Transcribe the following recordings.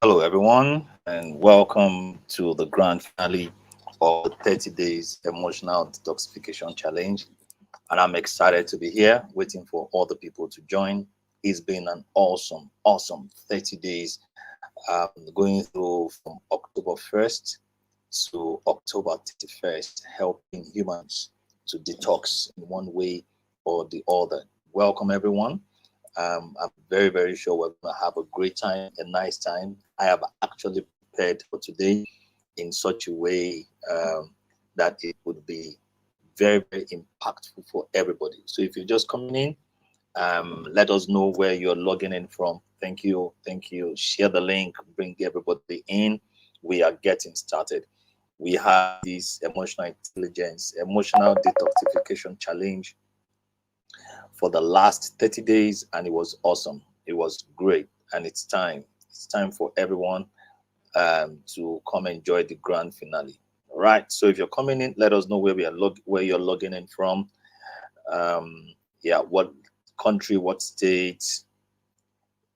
Hello, everyone, and welcome to the grand finale of the 30 Days Emotional Detoxification Challenge. And I'm excited to be here, waiting for all the people to join. It's been an awesome 30 days, going through from October 1st to October 31st, helping humans to detox in one way or the other. Welcome, everyone. I'm very sure we're going to have a great time, a nice time. I have actually prepared for today in such a way that it would be very impactful for everybody. So if you're just coming in, let us know where you're logging in from. Thank you. Share the link, bring everybody in. We are getting started. We have this emotional intelligence, emotional detoxification challenge for the last 30 days, and it was awesome. It was great, and it's time. It's time for everyone to come enjoy the grand finale. All right. So if you're coming in, let us know where where you're logging in from. Yeah, what country, what state,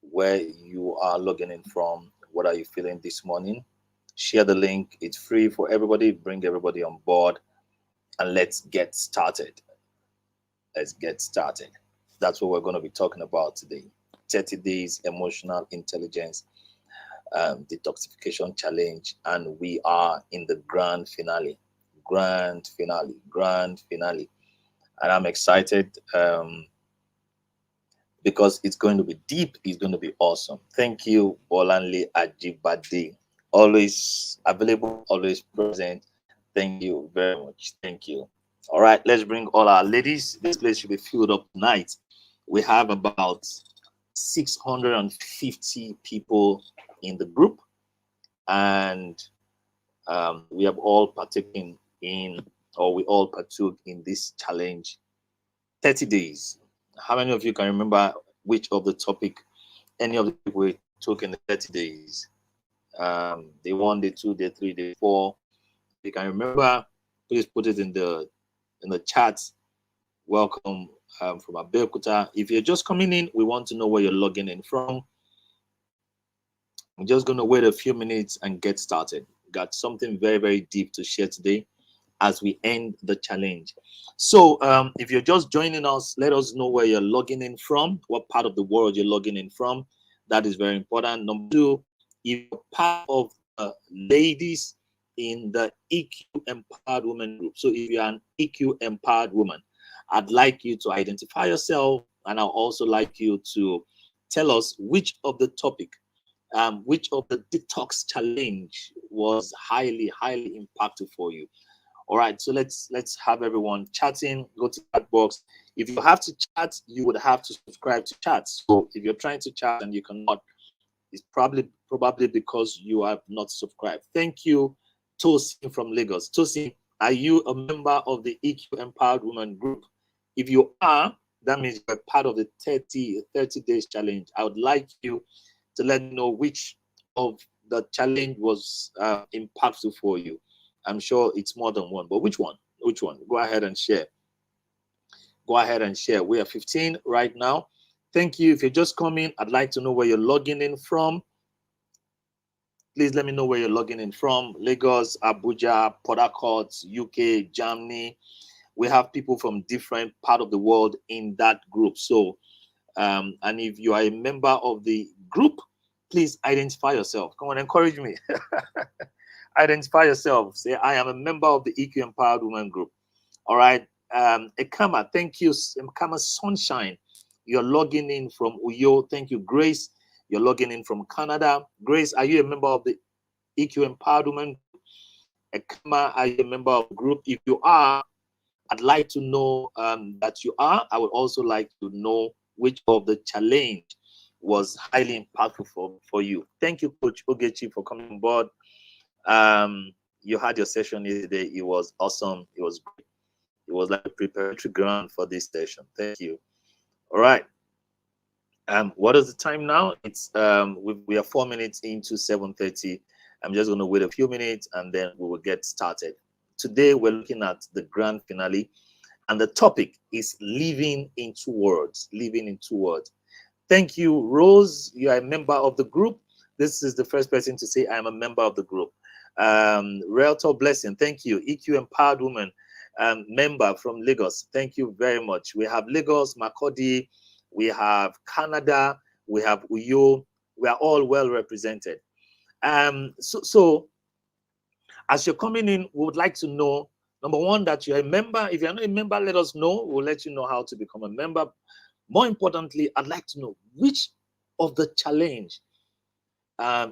where you are logging in from. What are you feeling this morning? Share the link. It's free for everybody. Bring everybody on board, and let's get started. Let's get started. That's what we're going to be talking about today. 30 days emotional intelligence detoxification challenge, and we are in the grand finale. Grand finale. And I'm excited because it's going to be deep. It's going to be awesome. Thank you, Bolanle Ajibade. Always available, always present. Thank you very much. Thank you. All right, let's bring all our ladies. This place should be filled up tonight. We have about 650 people in the group, and we have all partaken in, or we all partook in this challenge. 30 days. How many of you can remember which of the topic any of the people we took in the 30 days? Day 1, day 2, day 3, day 4. If you can remember, please put it in the chat. Welcome from Abeokuta. If you're just coming in, we want to know where you're logging in from. I'm just going to wait a few minutes and get started. Got something very deep to share today as we end the challenge. So if you're just joining us, let us know where you're logging in from, what part of the world you're logging in from. That is very important. Number 2, if you're part of the ladies in the EQ Empowered Women group. So if you're an EQ Empowered Woman, I'd like you to identify yourself, and I'll also like you to tell us which of the topic, which of the detox challenge was highly impactful for you. All right, so let's have everyone chatting. Go to chat box. If you have to chat, you would have to subscribe to chat. So if you're trying to chat and you cannot, it's probably because you have not subscribed. Thank you, Tosin from Lagos. Tosin, are you a member of the EQ Empowered Women group? If you are, that means you're part of the 30 days challenge. I would like you to let me know which of the challenge was impactful for you. I'm sure it's more than one, but which one? Go ahead and share. We are 15 right now. Thank you. If you're just coming, I'd like to know where you're logging in from. Please let me know where you're logging in from. Lagos, Abuja, Port Harcourt, UK, Germany. We have people from different part of the world in that group. So, and if you are a member of the group, please identify yourself. Come on, encourage me. Identify yourself. Say, I am a member of the EQ Empowered Women group. All right. Ekama, thank you. Ekama Sunshine, you're logging in from Uyo. Thank you. Grace, you're logging in from Canada. Grace, are you a member of the EQ Empowered Women? Ekama, are you a member of the group? If you are, I'd like to know that you are. I would also like to know which of the challenge was highly impactful for you. Thank you, Coach Ogechi, for coming on board. You had your session yesterday. It was awesome. It was great. It was like a preparatory ground for this session. Thank you. All right. What is the time now? It's we are 4 minutes into 7:30. I'm just going to wait a few minutes and then we will get started. Today we're looking at the grand finale, and the topic is living in 2 words. Living in 2 words. Thank you, Rose. You are a member of the group. This is the first person to say I'm a member of the group. Realtor Blessing, thank you. EQ Empowered Woman, member from Lagos. Thank you very much. We have Lagos, Makodi, we have Canada, we have Uyo. We are all well represented. So as you're coming in, we would like to know, number one, that you're a member. If you're not a member, let us know. We'll let you know how to become a member. More importantly, I'd like to know which of the challenge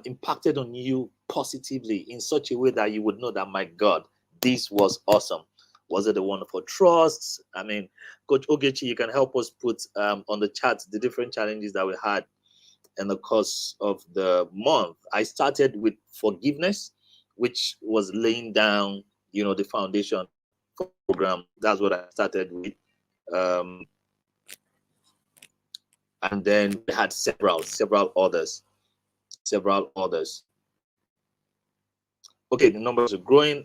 impacted on you positively in such a way that you would know that, my God, this was awesome. Was it the one for trust? I mean, Coach Ogechi, you can help us put on the chat the different challenges that we had in the course of the month. I started with forgiveness, which was laying down, the foundation for the program. That's what I started with. And then we had several others. Okay, the numbers are growing.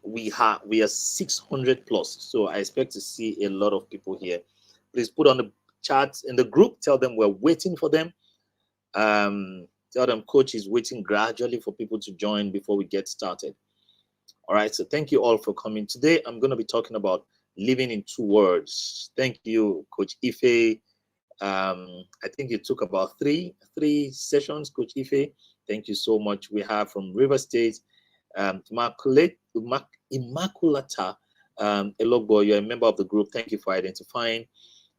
We are 600 plus, so I expect to see a lot of people here. Please put on the chat in the group. Tell them we're waiting for them. Tell them coach is waiting gradually for people to join before we get started. All right, so thank you all for coming. Today I'm going to be talking about living in 2 words. Thank you, Coach Ife. I think it took about three sessions, Coach Ife. Thank you so much. We have from River State, Immaculata Elogbo. You're a member of the group. Thank you for identifying.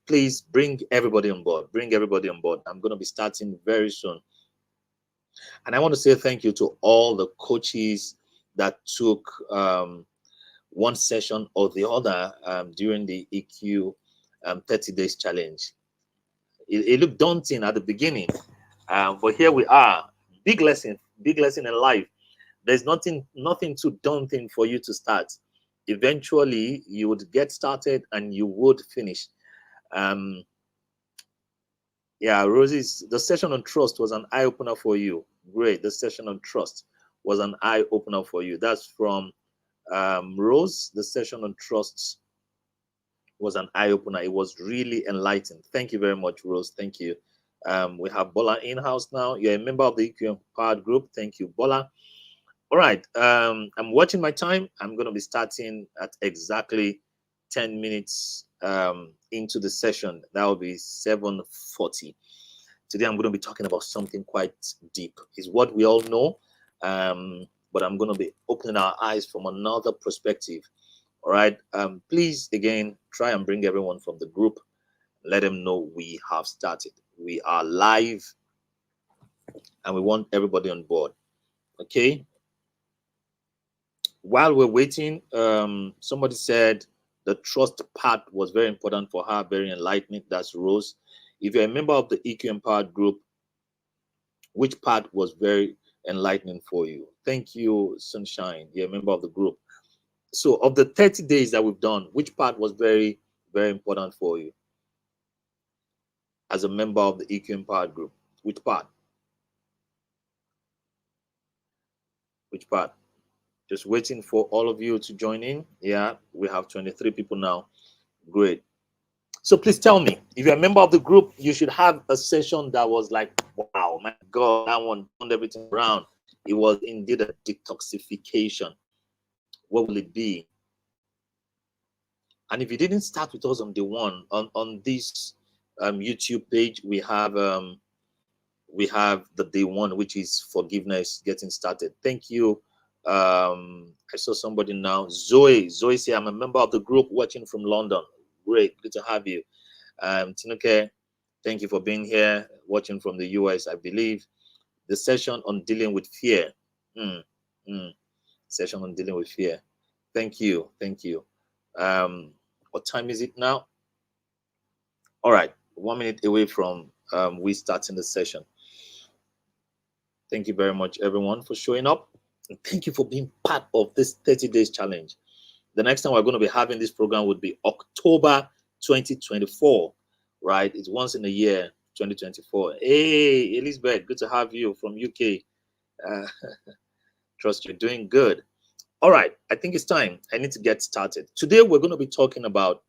Please bring everybody on board. I'm going to be starting very soon. And I want to say thank you to all the coaches that took one session or the other during the EQ 30 days challenge. It looked daunting at the beginning, but here we are. Big lesson in life. There's nothing too daunting for you to start. Eventually, you would get started and you would finish. Yeah, Rosie's, the session on trust was an eye-opener for you. Great. The session on trust was an eye-opener for you. That's from Rose. The session on trust was an eye-opener. It was really enlightening. Thank you very much, Rose. Thank you. We have Bola in-house now. You're a member of the EQ Empowered group. Thank you, Bola. All right. I'm watching my time. I'm going to be starting at exactly 10 minutes into the session. That will be 7:40. Today, I'm going to be talking about something quite deep. It's what we all know, but I'm going to be opening our eyes from another perspective. All right. Please, again, try and bring everyone from the group. Let them know we have started. We are live, and we want everybody on board. Okay. While we're waiting, somebody said the trust part was very important for her, very enlightening. That's Rose. If you're a member of the EQ Empowered group, which part was very enlightening for you? Thank you, Sunshine. You're a member of the group. So of the 30 days that we've done, which part was very, very important for you as a member of the EQ Empowered group? Which part? Which part? Just waiting for all of you to join in. Yeah, we have 23 people now. Great. So please tell me, if you're a member of the group, you should have a session that was like, wow, my God, that one turned everything around. It was indeed a detoxification. What will it be? And if you didn't start with us on day one, on this YouTube page, we have the day one, which is forgiveness, getting started. Thank you. I saw somebody now. Zoe say, I'm a member of the group watching from London. Great, good to have you. Tinuke, thank you for being here, watching from the US, I believe. The session on dealing with fear. Session on dealing with fear. Thank you. What time is it now? All right, 1 minute away from we starting the session. Thank you very much, everyone, for showing up. And thank you for being part of this 30 days challenge. The next time we're going to be having this program would be October 2024, right? It's once in a year, 2024. Hey, Elizabeth, good to have you from UK. Trust you're doing good. All right, I think it's time. I need to get started. Today, we're going to be talking about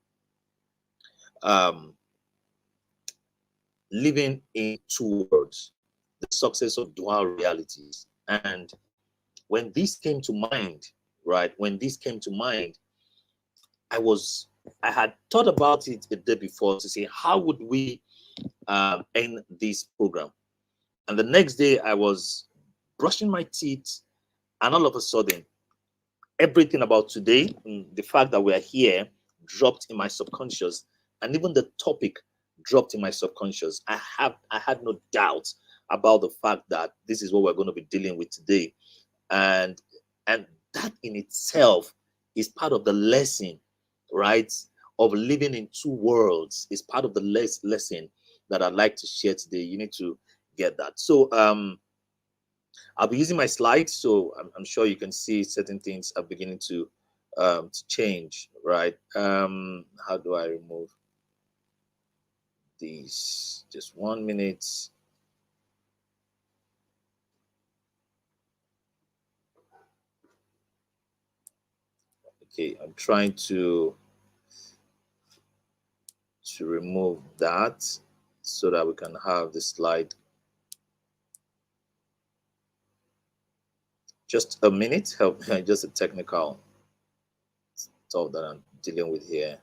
living in 2 words. the success of dual realities. And when this came to mind, right, when this came to mind, I had thought about it a day before to say, how would we end this program? And the next day I was brushing my teeth, and all of a sudden, everything about today, the fact that we are here, dropped in my subconscious, and even the topic dropped in my subconscious. I had no doubt about the fact that this is what we're going to be dealing with today, and that in itself is part of the lesson, right, of living in two worlds. Is part of the lesson that I'd like to share today. You need to get that. So I'll be using my slides, so I'm sure you can see certain things are beginning to change, right? How do I remove these? Just 1 minute. Okay, I'm trying to remove that so that we can have the slide. Just a minute, help, just a technical stuff that I'm dealing with here.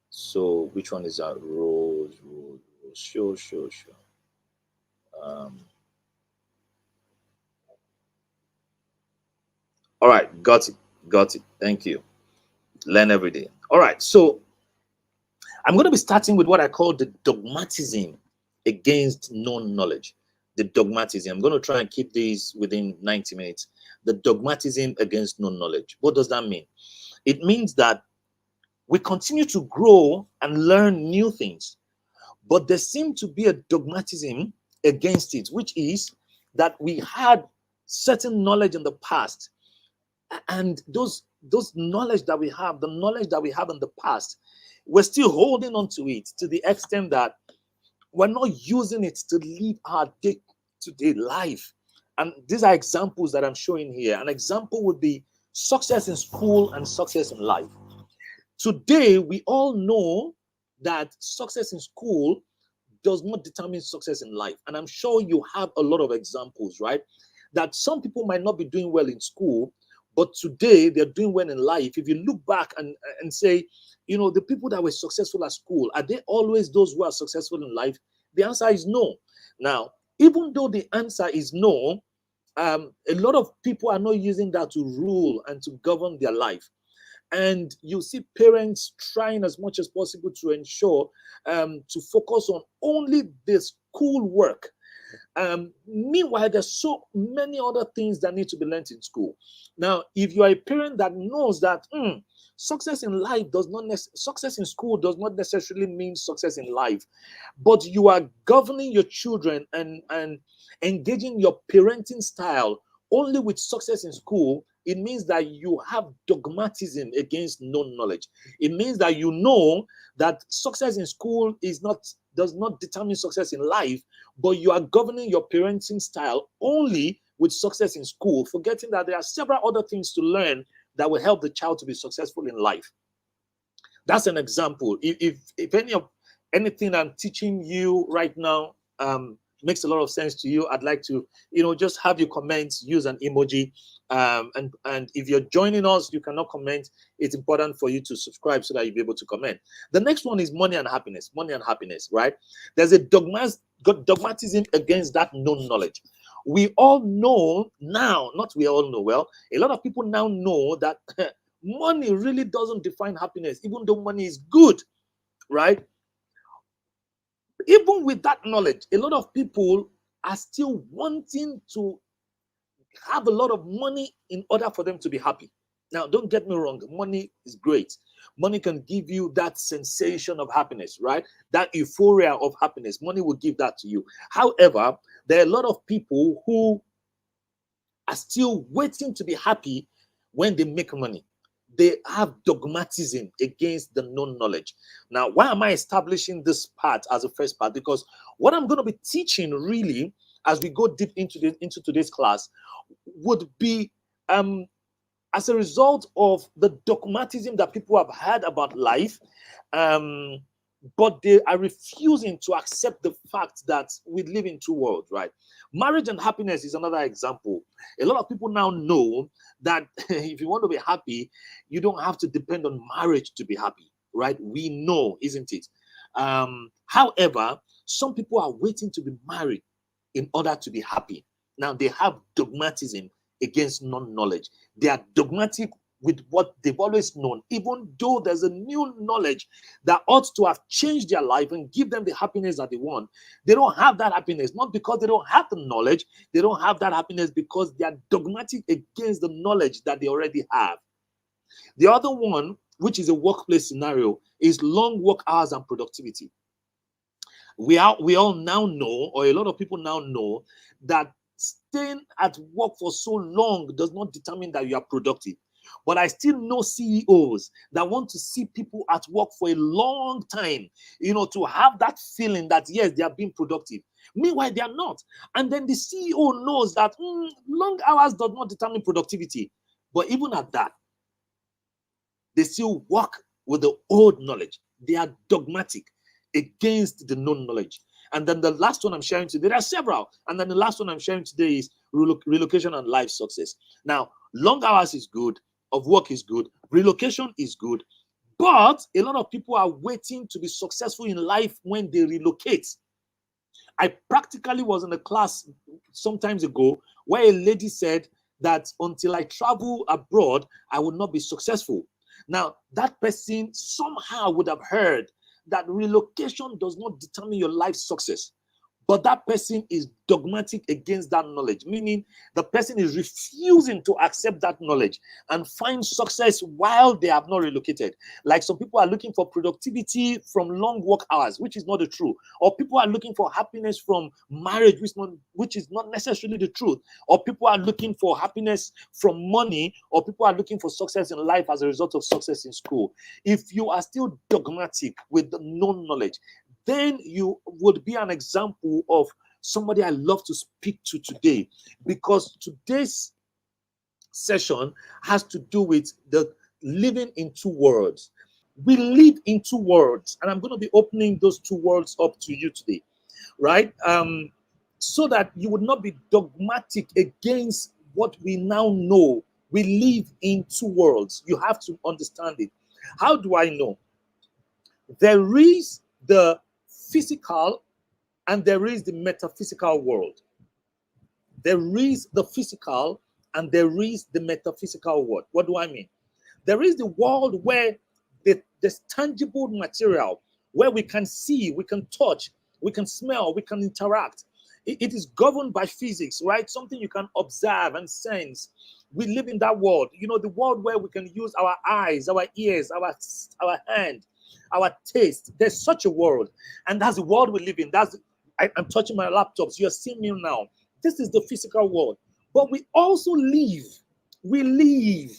So which one is that? Rose. Sure. All right, got it. Thank you. Learn every day. All right, so I'm going to be starting with what I call the dogmatism against known knowledge. The dogmatism. I'm going to try and keep these within 90 minutes. The dogmatism against known knowledge. What does that mean? It means that we continue to grow and learn new things, but there seems to be a dogmatism against it, which is that we had certain knowledge in the past, and those knowledge that we have, the knowledge that we have in the past, we're still holding on to it to the extent that we're not using it to live our day-to-day life. And these are examples that I'm showing here. An example would be success in school and success in life. Today, we all know that success in school does not determine success in life. And I'm sure you have a lot of examples, right? That some people might not be doing well in school, but today they're doing well in life. If you look back and say, you know, the people that were successful at school, are they always those who are successful in life? The answer is no. Now, even though the answer is no, a lot of people are not using that to rule and to govern their life. And you see parents trying as much as possible to ensure to focus on only the school work. Meanwhile, there's so many other things that need to be learned in school. Now, if you are a parent that knows that success in life does not success in school does not necessarily mean success in life, but you are governing your children and engaging your parenting style only with success in school, it means that you have dogmatism against known knowledge. It means that you know that success in school does not determine success in life, but you are governing your parenting style only with success in school, forgetting that there are several other things to learn that will help the child to be successful in life. That's an example. If anything I'm teaching you right now makes a lot of sense to you, I'd like to, just have your comments, use an emoji. And if you're joining us, you cannot comment. It's important for you to subscribe so that you'll be able to comment. The next one is money and happiness. Money and happiness, right? There's a dogmatism against that known knowledge. We all know now, not we all know, well, a lot of people now know that money really doesn't define happiness, even though money is good, right? Even with that knowledge, a lot of people are still wanting to have a lot of money in order for them to be happy. Now, don't get me wrong, money is great. Money can give you that sensation of happiness, right? That euphoria of happiness. Money will give that to you. However, there are a lot of people who are still waiting to be happy when they make money. They have dogmatism against the known knowledge. Now, why am I establishing this part as a first part? Because what I'm going to be teaching really, as we go deep into today's class, would be as a result of the dogmatism that people have had about life, but they are refusing to accept the fact that we live in two worlds, right? Marriage and happiness is another example. A lot of people now know that if you want to be happy, you don't have to depend on marriage to be happy, right? We know, isn't it? However, some people are waiting to be married in order to be happy. Now, they have dogmatism against non-knowledge. They are dogmatic with what they've always known, even though there's a new knowledge that ought to have changed their life and give them the happiness that they want. They don't have that happiness, not because they don't have the knowledge. They don't have that happiness because they are dogmatic against the knowledge that they already have. The other one, which is a workplace scenario, is long work hours and productivity. We all now know, or a lot of people now know, that staying at work for so long does not determine that you are productive. But I still know CEOs that want to see people at work for a long time, to have that feeling that, yes, they are being productive. Meanwhile, they are not. And then the CEO knows that long hours does not determine productivity. But even at that, they still work with the old knowledge. They are dogmatic against the known knowledge. And then the last one I'm sharing today, there are several. And then the last one I'm sharing today is relocation and life success. Now, long hours is good, of work is good, relocation is good, but a lot of people are waiting to be successful in life when they relocate. I practically was in a class sometimes ago where a lady said that until I travel abroad, I would not be successful. Now, that person somehow would have heard that relocation does not determine your life success. But that person is dogmatic against that knowledge, meaning the person is refusing to accept that knowledge and find success while they have not relocated. Like some people are looking for productivity from long work hours, which is not the truth. Or people are looking for happiness from marriage, which is not necessarily the truth. Or people are looking for happiness from money, or people are looking for success in life as a result of success in school. If you are still dogmatic with the known knowledge, then you would be an example of somebody I love to speak to today, because today's session has to do with the living in two worlds. We live in two worlds, and I'm going to be opening those two worlds up to you today, right? So that you would not be dogmatic against what we now know. We live in two worlds. You have to understand it. How do I know? There is the physical and there is the metaphysical world. There is the physical and there is the metaphysical world. What do I mean? There is the world where there's tangible material, where we can see, we can touch, we can smell, we can interact. It is governed by physics, right? Something you can observe and sense. We live in that world, the world where we can use our eyes, our ears, our hand, our taste. There's such a world, and that's the world we live in. I'm touching my laptops. You're seeing me now. This is the physical world, but we live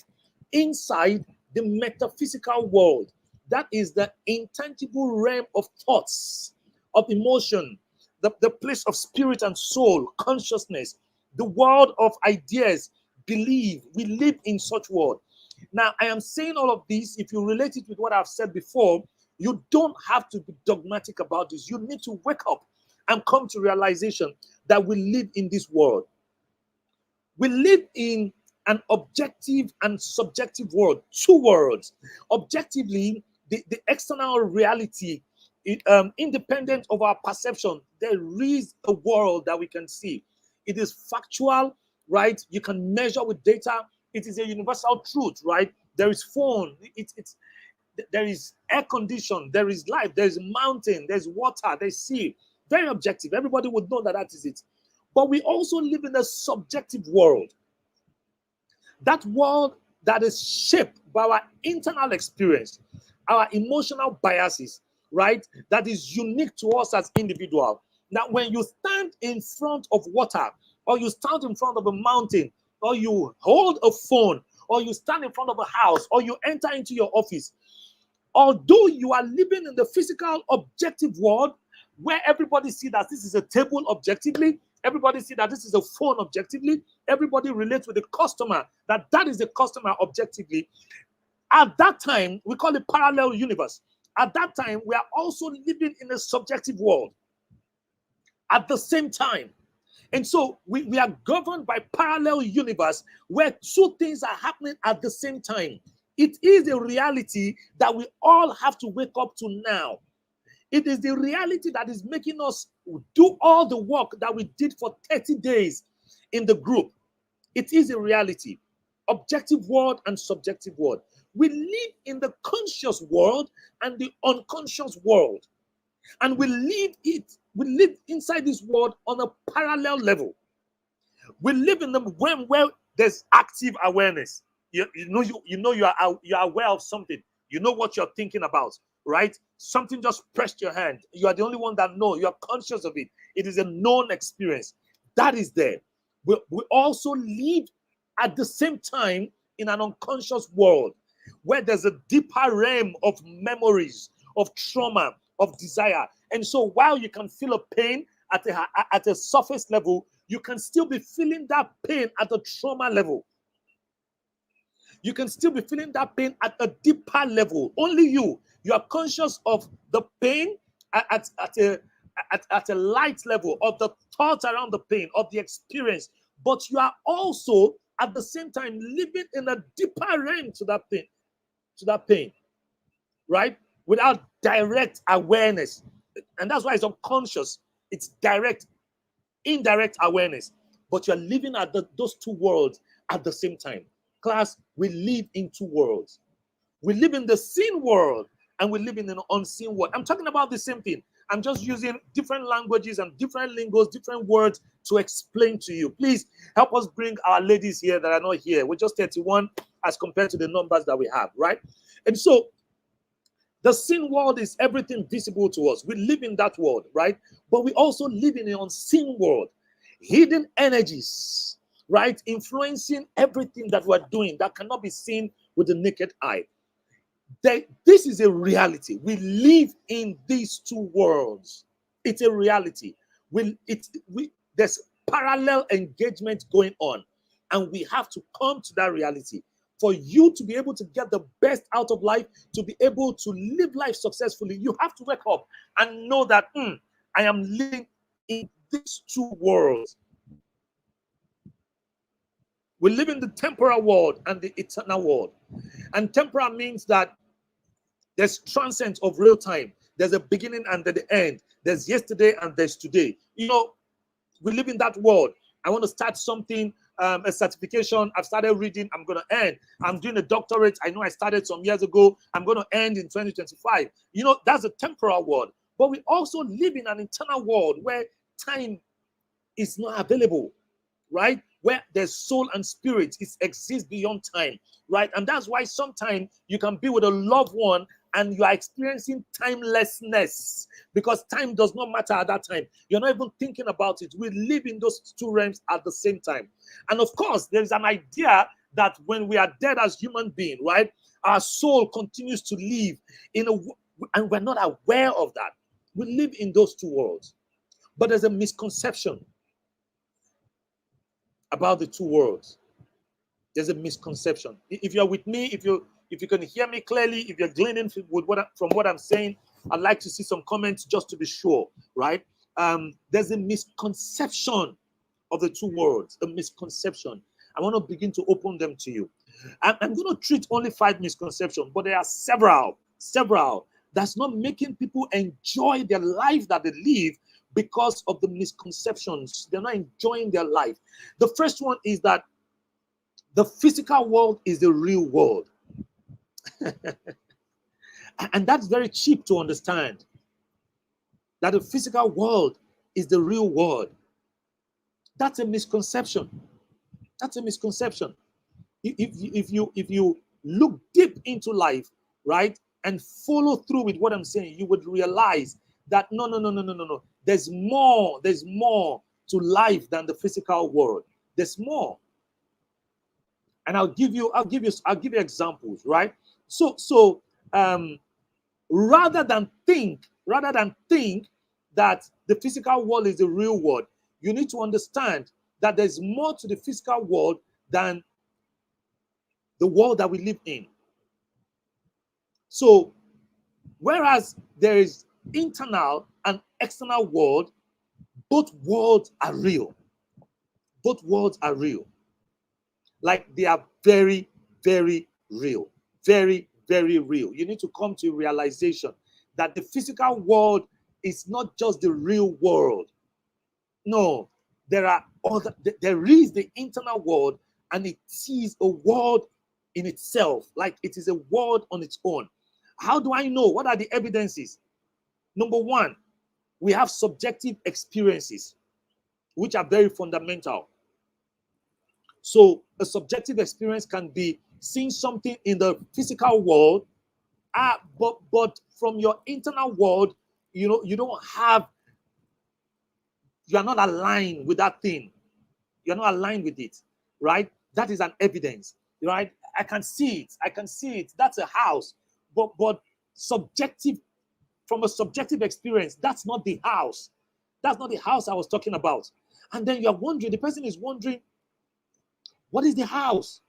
inside the metaphysical world. That is the intangible realm of thoughts, of emotion, the place of spirit and soul, consciousness, the world of ideas, belief. We live in such world. Now, I am saying all of this. If you relate it with what I've said before, you don't have to be dogmatic about this. You need to wake up and come to realization that we live in this world. We live in an objective and subjective world, two worlds. Objectively, the external reality, independent of our perception, there is a world that we can see. It is factual, right? You can measure with data. It is a universal truth, right? There is phone. There is air condition. There is life. There is mountain. There's water. There's sea. Very objective. Everybody would know that is it. But we also live in a subjective world. That world that is shaped by our internal experience, our emotional biases, right? That is unique to us as individuals. Now, when you stand in front of water, or you stand in front of a mountain, or you hold a phone, or you stand in front of a house, or you enter into your office, although you are living in the physical objective world where everybody sees that this is a table objectively, everybody sees that this is a phone objectively, everybody relates with the customer, that is the customer objectively. At that time, we call it parallel universe. at that time, we are also living in a subjective world at the same time. And so we are governed by parallel universe where two things are happening at the same time. It is a reality that we all have to wake up to now. It is the reality that is making us do all the work that we did for 30 days in the group. It is a reality. Objective world and subjective world. We live in the conscious world and the unconscious world. And we live inside this world on a parallel level. We live in the when where there's active awareness. You know you are aware of something. You know what you're thinking about, right? Something just pressed your hand. You are the only one that knows. You are conscious of it. It is a known experience. That is there. We also live at the same time in an unconscious world where there's a deeper realm of memories, of trauma, of desire. And so while you can feel a pain at a surface level, you can still be feeling that pain at a trauma level. You can still be feeling that pain at a deeper level. Only you are conscious of the pain at a light level, of the thoughts around the pain, of the experience. But you are also at the same time living in a deeper realm to that pain, right? Without direct awareness. And that's why it's unconscious. It's direct, indirect awareness. But you're living at those two worlds at the same time. Class, we live in two worlds. We live in the seen world and we live in an unseen world. I'm talking about the same thing. I'm just using different languages and different lingos, different words to explain to you. Please help us bring our ladies here that are not here. We're just 31 as compared to the numbers that we have, right? And so the seen world is everything visible to us. We live in that world, right? But we also live in an unseen world. Hidden energies, right? Influencing everything that we're doing that cannot be seen with the naked eye. This is a reality. We live in these two worlds. It's a reality. There's parallel engagement going on, and we have to come to that reality. For you to be able to get the best out of life, to be able to live life successfully, you have to wake up and know that I am living in these two worlds. We live in the temporal world and the eternal world. And temporal means that there's transcendence of real time. There's a beginning and the end. There's yesterday and there's today. You know, we live in that world. I want to start something, a certification. I've started reading. I'm going to end. I'm doing a doctorate. I know I started some years ago. I'm going to end in 2025. You know, that's a temporal world. But we also live in an eternal world where time is not available, right? Where there's soul and spirit, it exists beyond time, right? And that's why sometimes you can be with a loved one and you are experiencing timelessness because time does not matter at that time. You're not even thinking about it. We live in those two realms at the same time. And of course, there's an idea that when we are dead as human beings, right, our soul continues to live and we're not aware of that. We live in those two worlds. But there's a misconception about the two worlds. There's a misconception. If you're with me, if you can hear me clearly, if you're gleaning from what I'm saying, I'd like to see some comments just to be sure, right? There's a misconception of the two worlds, a misconception. I want to begin to open them to you. I'm going to treat only 5 misconceptions, but there are several that's not making people enjoy their life that they live because of the misconceptions. They're not enjoying their life. The first one is that the physical world is the real world. And that's very cheap to understand. That the physical world is the real world. That's a misconception. That's a misconception. If you look deep into life, right, and follow through with what I'm saying, you would realize that no. There's more to life than the physical world. There's more. And I'll give you examples, right? So rather than think that the physical world is the real world, you need to understand that there's more to the physical world than the world that we live in. So Whereas there is internal and external world, both worlds are real. Both worlds are real. Like they are very, very real. Very, very real. You need to come to a realization that the physical world is not just the real world. No, there is the internal world, and it is a world in itself. Like it is a world on its own. How do I know? What are the evidences? Number one, we have subjective experiences, which are very fundamental. So a subjective experience can be seeing something in the physical world, but from your internal world, you are not aligned with that thing. You're not aligned with it, right? That is an evidence, right? I can see it. I can see it. That's a house, but subjective, from a subjective experience, that's not the house. That's not the house I was talking about. And then you're wondering, the person is wondering, what is the house?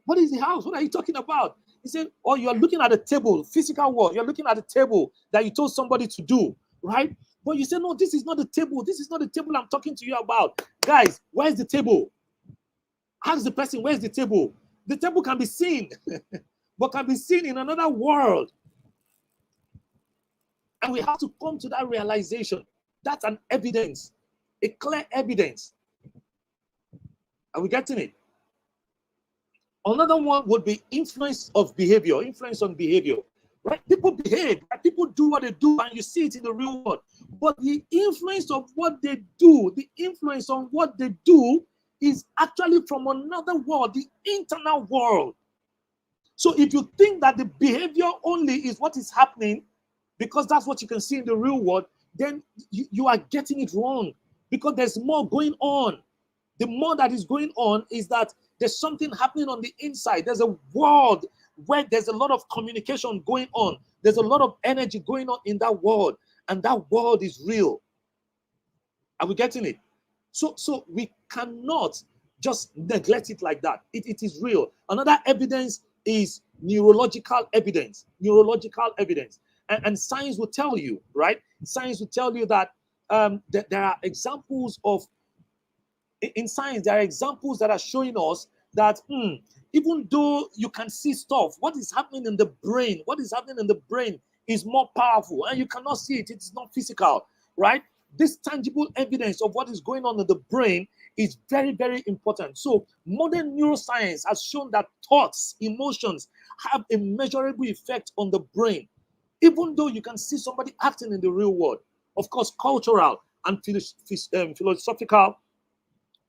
What is the house? What are you talking about? He said, oh, you're looking at the table, physical world. You're looking at the table that you told somebody to do, right? But you say, no, this is not the table. This is not the table I'm talking to you about. Guys, where's the table? Ask the person, where's the table? The table can be seen, but can be seen in another world. And we have to come to that realization. That's an evidence, a clear evidence. Are we getting it? Another one would be influence of behavior, influence on behavior. Right? People behave, right? People do what they do, and you see it in the real world. But the influence of what they do, the influence on what they do is actually from another world, the internal world. So if you think that the behavior only is what is happening, because that's what you can see in the real world, then you are getting it wrong, because there's more going on. The more that is going on is that there's something happening on the inside. There's a world where there's a lot of communication going on. There's a lot of energy going on in that world, and that world is real. Are we getting it? So we cannot just neglect it like that. It is real. Another evidence is neurological evidence. Neurological evidence. And science will tell you, right? Science will tell you that there are examples of, in science, there are examples that are showing us that even though you can see stuff, what is happening in the brain, is more powerful, and you cannot see it. It's not physical, right? This tangible evidence of what is going on in the brain is very, very important. So modern neuroscience has shown that thoughts, emotions have a measurable effect on the brain, even though you can see somebody acting in the real world. Of course, cultural and philosophical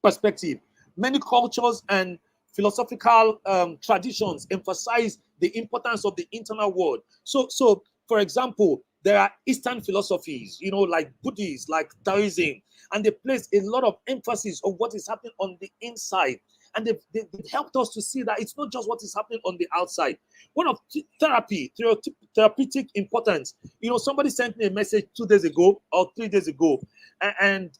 perspective. Many cultures and philosophical traditions emphasize the importance of the internal world. So, for example, there are Eastern philosophies, like Buddhism, like Taoism, and they place a lot of emphasis on what is happening on the inside. And they've helped us to see that it's not just what is happening on the outside. One of therapeutic importance. Somebody sent me a message 2 days ago or 3 days ago, and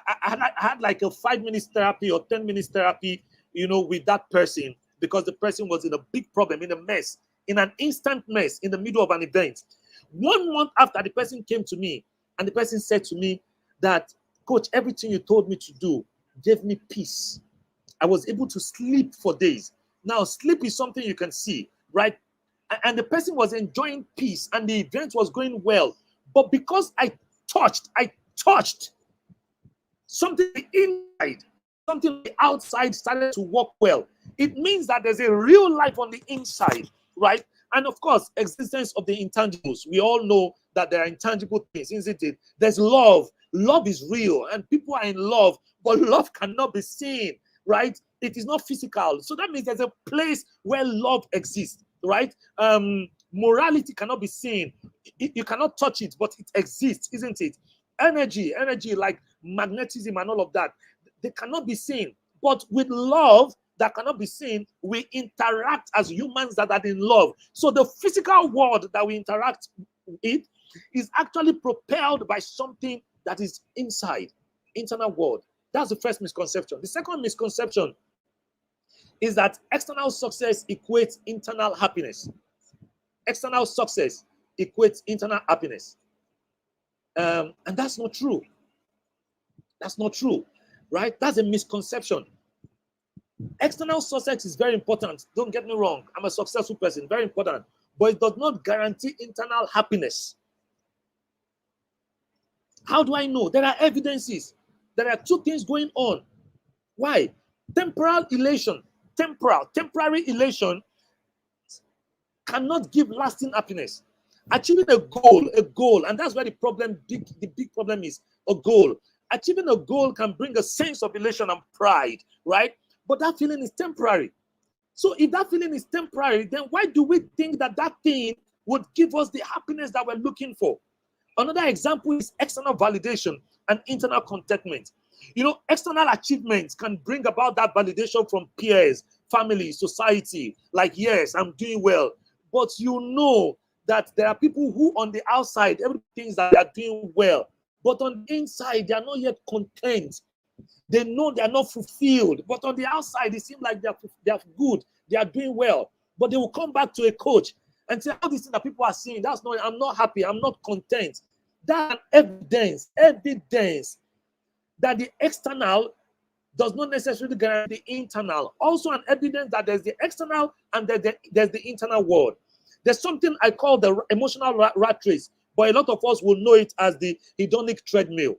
I had like a 5 minutes therapy or 10 minutes therapy, with that person, because the person was in a big problem, in a mess, in an instant mess, in the middle of an event. 1 month after, the person came to me, and the person said to me that, Coach, everything you told me to do gave me peace. I was able to sleep for days. Now, sleep is something you can see, right? And the person was enjoying peace, and the event was going well. But because I touched something inside, something on the outside started to work well. It means that there's a real life on the inside, right? And of course, existence of the intangibles. We all know that there are intangible things, isn't it? There's love. Love is real, and people are in love, but love cannot be seen, right? It is not physical. So that means there's a place where love exists, right? Morality cannot be seen. You cannot touch it, but it exists, isn't it? Energy like magnetism and all of that, they cannot be seen. But with love that cannot be seen, we interact as humans that are in love. So the physical world that we interact with is actually propelled by something that is inside, internal world. That's the first misconception. The second misconception is that external success equates internal happiness. External success equates internal happiness. And that's not true. That's not true, right? That's a misconception. External success is very important. Don't get me wrong. I'm a successful person, very important. But it does not guarantee internal happiness. How do I know? There are evidences. There are two things going on. Why? Temporal elation, temporary elation cannot give lasting happiness. Achieving a goal, and that's where the big problem is, a goal. Achieving a goal can bring a sense of elation and pride, right? But that feeling is temporary. So if that feeling is temporary, then why do we think that that thing would give us the happiness that we're looking for? Another example is external validation and internal contentment. You know, external achievements can bring about that validation from peers, family, society, like, yes, I'm doing well. But you know that there are people who on the outside, everything thinks that they are doing well. But on the inside, they are not yet content. They know they are not fulfilled. But on the outside, it seems like they are good. They are doing well. But they will come back to a coach and say, all these things that people are seeing, that's not, I'm not happy, I'm not content. That evidence that the external does not necessarily guarantee the internal. Also an evidence that there's the external and there's the internal world. There's something I call the emotional rat race, but a lot of us will know it as the hedonic treadmill.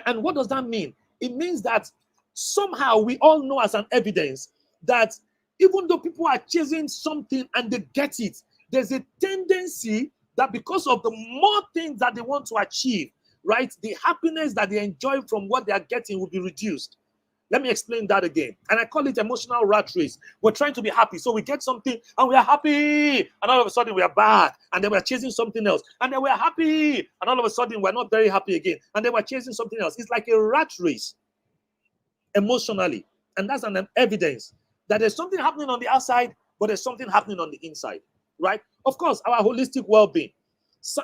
And what does that mean? It means that somehow we all know as an evidence that even though people are chasing something and they get it, there's a tendency that because of the more things that they want to achieve, right, the happiness that they enjoy from what they are getting will be reduced. Let me explain that again. And I call it emotional rat race. We're trying to be happy. So we get something and we are happy. And all of a sudden we are back. And then we're chasing something else. And then we're happy. And all of a sudden we're not very happy again. And then we're chasing something else. It's like a rat race emotionally. And that's an evidence that there's something happening on the outside, but there's something happening on the inside, right? Of course, our holistic well-being. So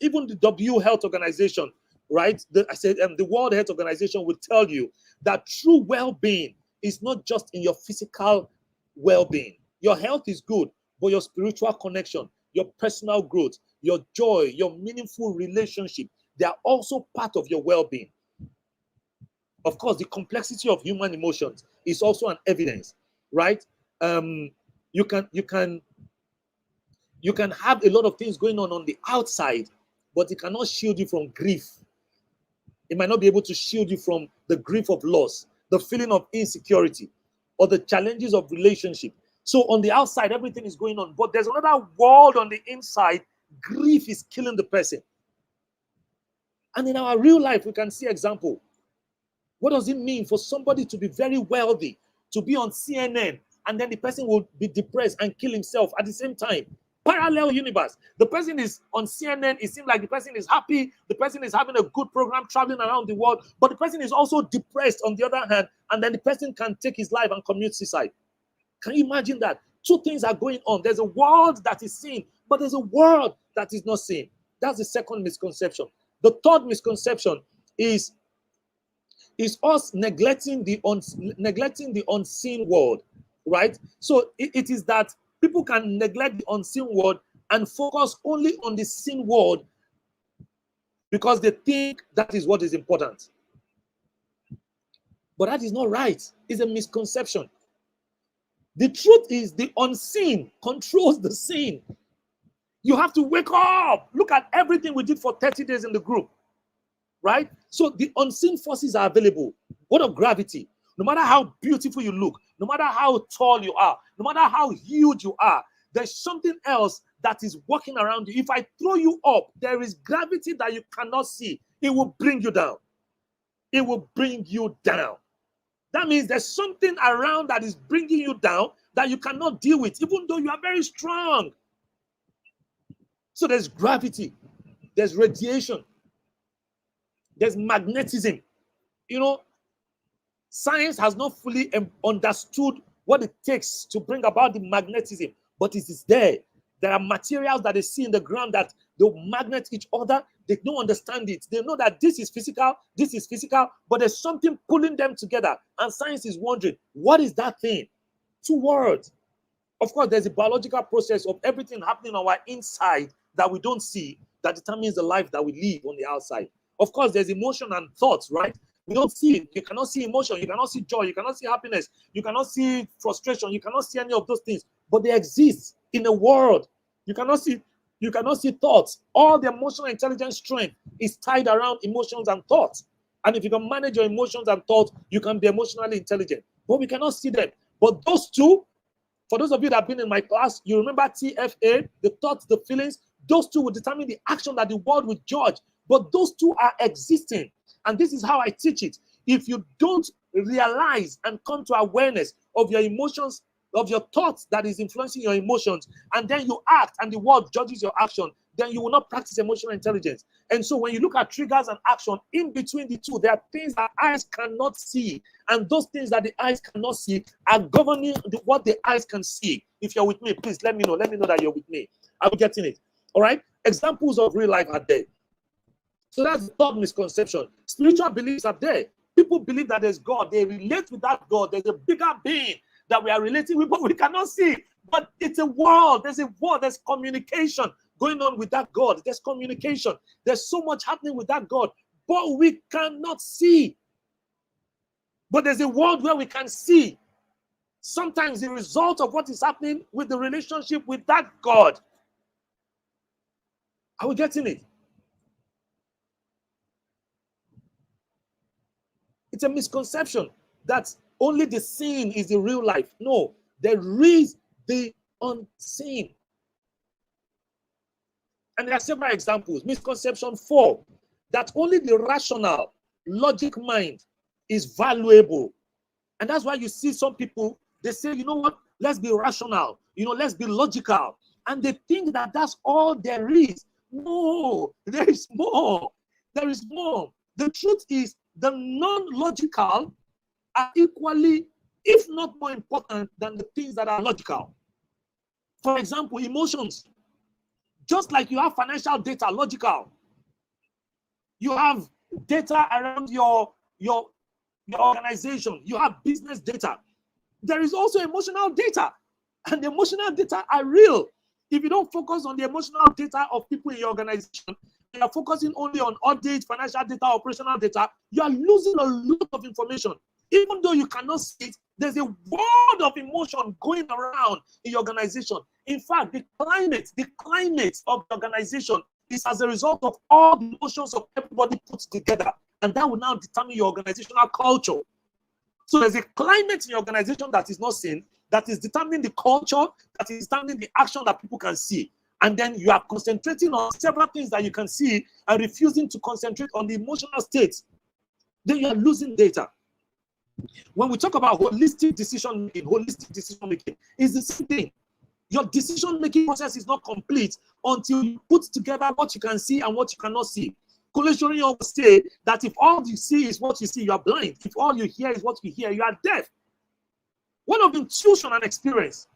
even the WHO Health Organization, right? The World Health Organization will tell you that true well-being is not just in your physical well-being. Your health is good, but your spiritual connection, your personal growth, your joy, your meaningful relationship, they are also part of your well-being. Of course, the complexity of human emotions is also an evidence, right? You can have a lot of things going on the outside, but it cannot shield you from grief. It might not be able to shield you from the grief of loss, the feeling of insecurity, or the challenges of relationship. So on the outside, everything is going on, but there's another world on the inside. Grief is killing the person. And in our real life, we can see example. What does it mean for somebody to be very wealthy, to be on CNN, and then the person will be depressed and kill himself at the same time? Parallel universe. The person is on CNN. It seems like the person is happy. The person is having a good program traveling around the world, but the person is also depressed on the other hand, and then the person can take his life and commit suicide. Can you imagine that? Two things are going on. There's a world that is seen, but there's a world that is not seen. That's the second misconception. The third misconception is us neglecting the unseen world, right? So it is that people can neglect the unseen world and focus only on the seen world because they think that is what is important. But that is not right. It's a misconception. The truth is the unseen controls the seen. You have to wake up. Look at everything we did for 30 days in the group, right? So the unseen forces are available. What of gravity? No matter how beautiful you look, no matter how tall you are, no matter how huge you are, there's something else that is working around you. If I throw you up, there is gravity that you cannot see. It will bring you down. It will bring you down. That means there's something around that is bringing you down that you cannot deal with, even though you are very strong. So there's gravity, there's radiation, there's magnetism. You know, science has not fully understood what it takes to bring about the magnetism, but it is there. There are materials that they see in the ground that they magnet each other. They don't understand it. They know that this is physical, but there's something pulling them together. And science is wondering, what is that thing? Two words. Of course, there's a biological process of everything happening on our inside that we don't see that determines the life that we live on the outside. Of course, there's emotion and thoughts, right? We don't see it. You cannot see emotion. You cannot see joy. You cannot see happiness. You cannot see frustration. You cannot see any of those things. But they exist in the world. You cannot see thoughts. All the emotional intelligence strength is tied around emotions and thoughts. And if you can manage your emotions and thoughts, you can be emotionally intelligent. But we cannot see them. But those two, for those of you that have been in my class, you remember TFA, the thoughts, the feelings, those two will determine the action that the world will judge. But those two are existing. And this is how I teach it. If you don't realize and come to awareness of your emotions, of your thoughts that is influencing your emotions, and then you act and the world judges your action, then you will not practice emotional intelligence. And so when you look at triggers and action, in between the two, there are things that eyes cannot see. And those things that the eyes cannot see are governing what the eyes can see. If you're with me, please let me know. Let me know that you're with me. Are we getting it? All right? Examples of real life are there. So that's the third misconception. Spiritual beliefs are there. People believe that there's God. They relate with that God. There's a bigger being that we are relating with, but we cannot see. But it's a world. There's a world. There's communication going on with that God. There's communication. There's so much happening with that God, but we cannot see. But there's a world where we can see. Sometimes the result of what is happening with the relationship with that God. Are we getting it? It's a misconception that only the seen is the real life. No, there is the unseen. And there are several examples. Misconception 4, that only the rational, logic mind is valuable. And that's why you see some people, they say, you know what, let's be rational, let's be logical. And they think that that's all there is. No, there is more. There is more. The truth is, the non-logical are equally, if not more important than the things that are logical. For example, emotions. Just like you have financial data, logical. You have data around your organization. You have business data. There is also emotional data. And the emotional data are real. If you don't focus on the emotional data of people in your organization, you are focusing only on audit, financial data, operational data, you are losing a lot of information. Even though you cannot see it, there's a world of emotion going around in your organization. In fact, the climate of the organization is as a result of all the emotions of everybody put together. And that will now determine your organizational culture. So there's a climate in your organization that is not seen, that is determining the culture, that is determining the action that people can see. And then you are concentrating on several things that you can see and refusing to concentrate on the emotional state. Then you are losing data. When we talk about holistic decision making is the same thing. Your decision-making process is not complete until you put together what you can see and what you cannot see. Collision always say that if all you see is what you see, you are blind. If all you hear is what you hear, you are deaf. One of intuition and experience.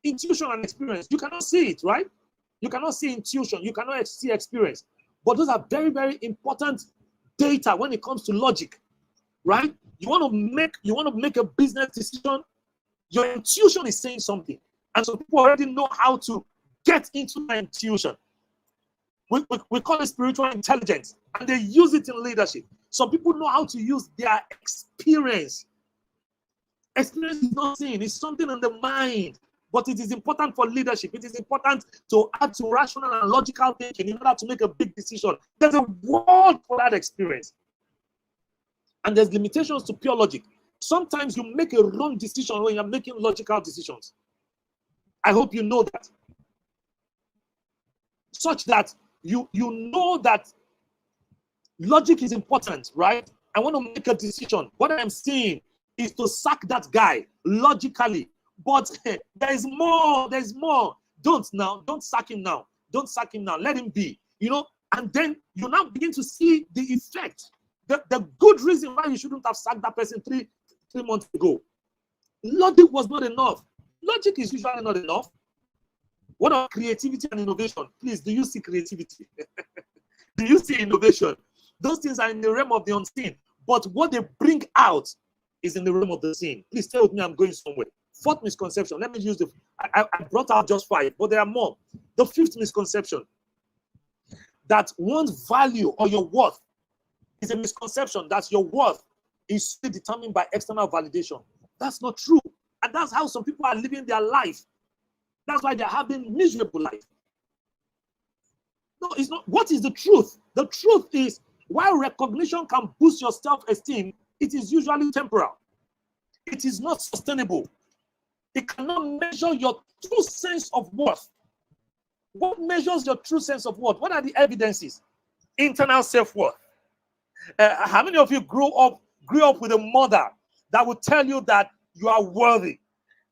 Intuition and experience. You cannot see it, right? You cannot see intuition. You cannot see experience. But those are very, very important data when it comes to logic, right? You want to make a business decision. Your intuition is saying something. And so people already know how to get into my intuition. We call it spiritual intelligence, and they use it in leadership. Some people know how to use their experience. Experience is not seen, it's something in the mind, but it is important for leadership. It is important to add to rational and logical thinking in order to make a big decision. There's a world for that experience. And there's limitations to pure logic. Sometimes you make a wrong decision when you're making logical decisions. I hope you know that. Such that you know that logic is important, right? I want to make a decision. What I'm saying is to sack that guy logically. But there is more. There's more. Don't sack him now. Don't sack him now. Let him be. And then you now begin to see the effect. The good reason why you shouldn't have sacked that person three months ago. Logic was not enough. Logic is usually not enough. What about creativity and innovation? Please, do you see creativity? Do you see innovation? Those things are in the realm of the unseen. But what they bring out is in the realm of the seen. Please stay with me. I'm going somewhere. Fourth misconception. Let me use I brought out just 5, but there are more. The fifth misconception, that one's value or your worth is a misconception that your worth is determined by external validation. That's not true. And that's how some people are living their life. That's why they're having miserable life. No, it's not. What is the truth? The truth is, while recognition can boost your self-esteem, it is usually temporal. It is not sustainable. It cannot measure your true sense of worth. What measures your true sense of worth? What are the evidences? Internal self-worth. How many of you grew up with a mother that would tell you that you are worthy,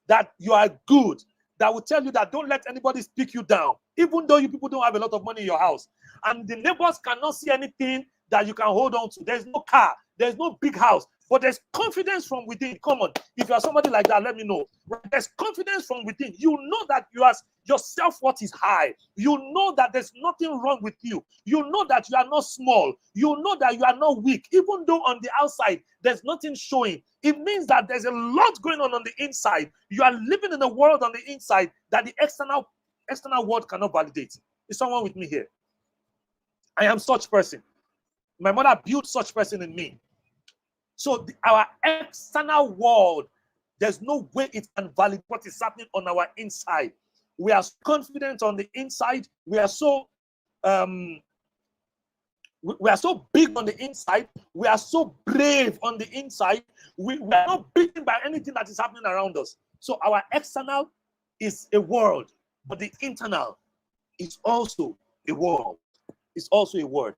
that you are good, that will tell you that don't let anybody speak you down, even though you people don't have a lot of money in your house, and the neighbors cannot see anything that you can hold on to. There's no car, there's no big house, but there's confidence from within. Come on, if you are somebody like that, let me know. There's confidence from within. You know that your self-worth is high. You know that there's nothing wrong with you. You know that you are not small. You know that you are not weak, even though on the outside there's nothing showing. It means that there's a lot going on the inside. You are living in a world on the inside that the external world cannot validate. Is someone with me here? I am such person. My mother built such person in me. So our external world, there's no way it can validate what is happening on our inside. We are confident on the inside. We are so big on the inside. We are so brave on the inside. We are not beaten by anything that is happening around us. So our external is a world, but the internal is also a world. It's also a word.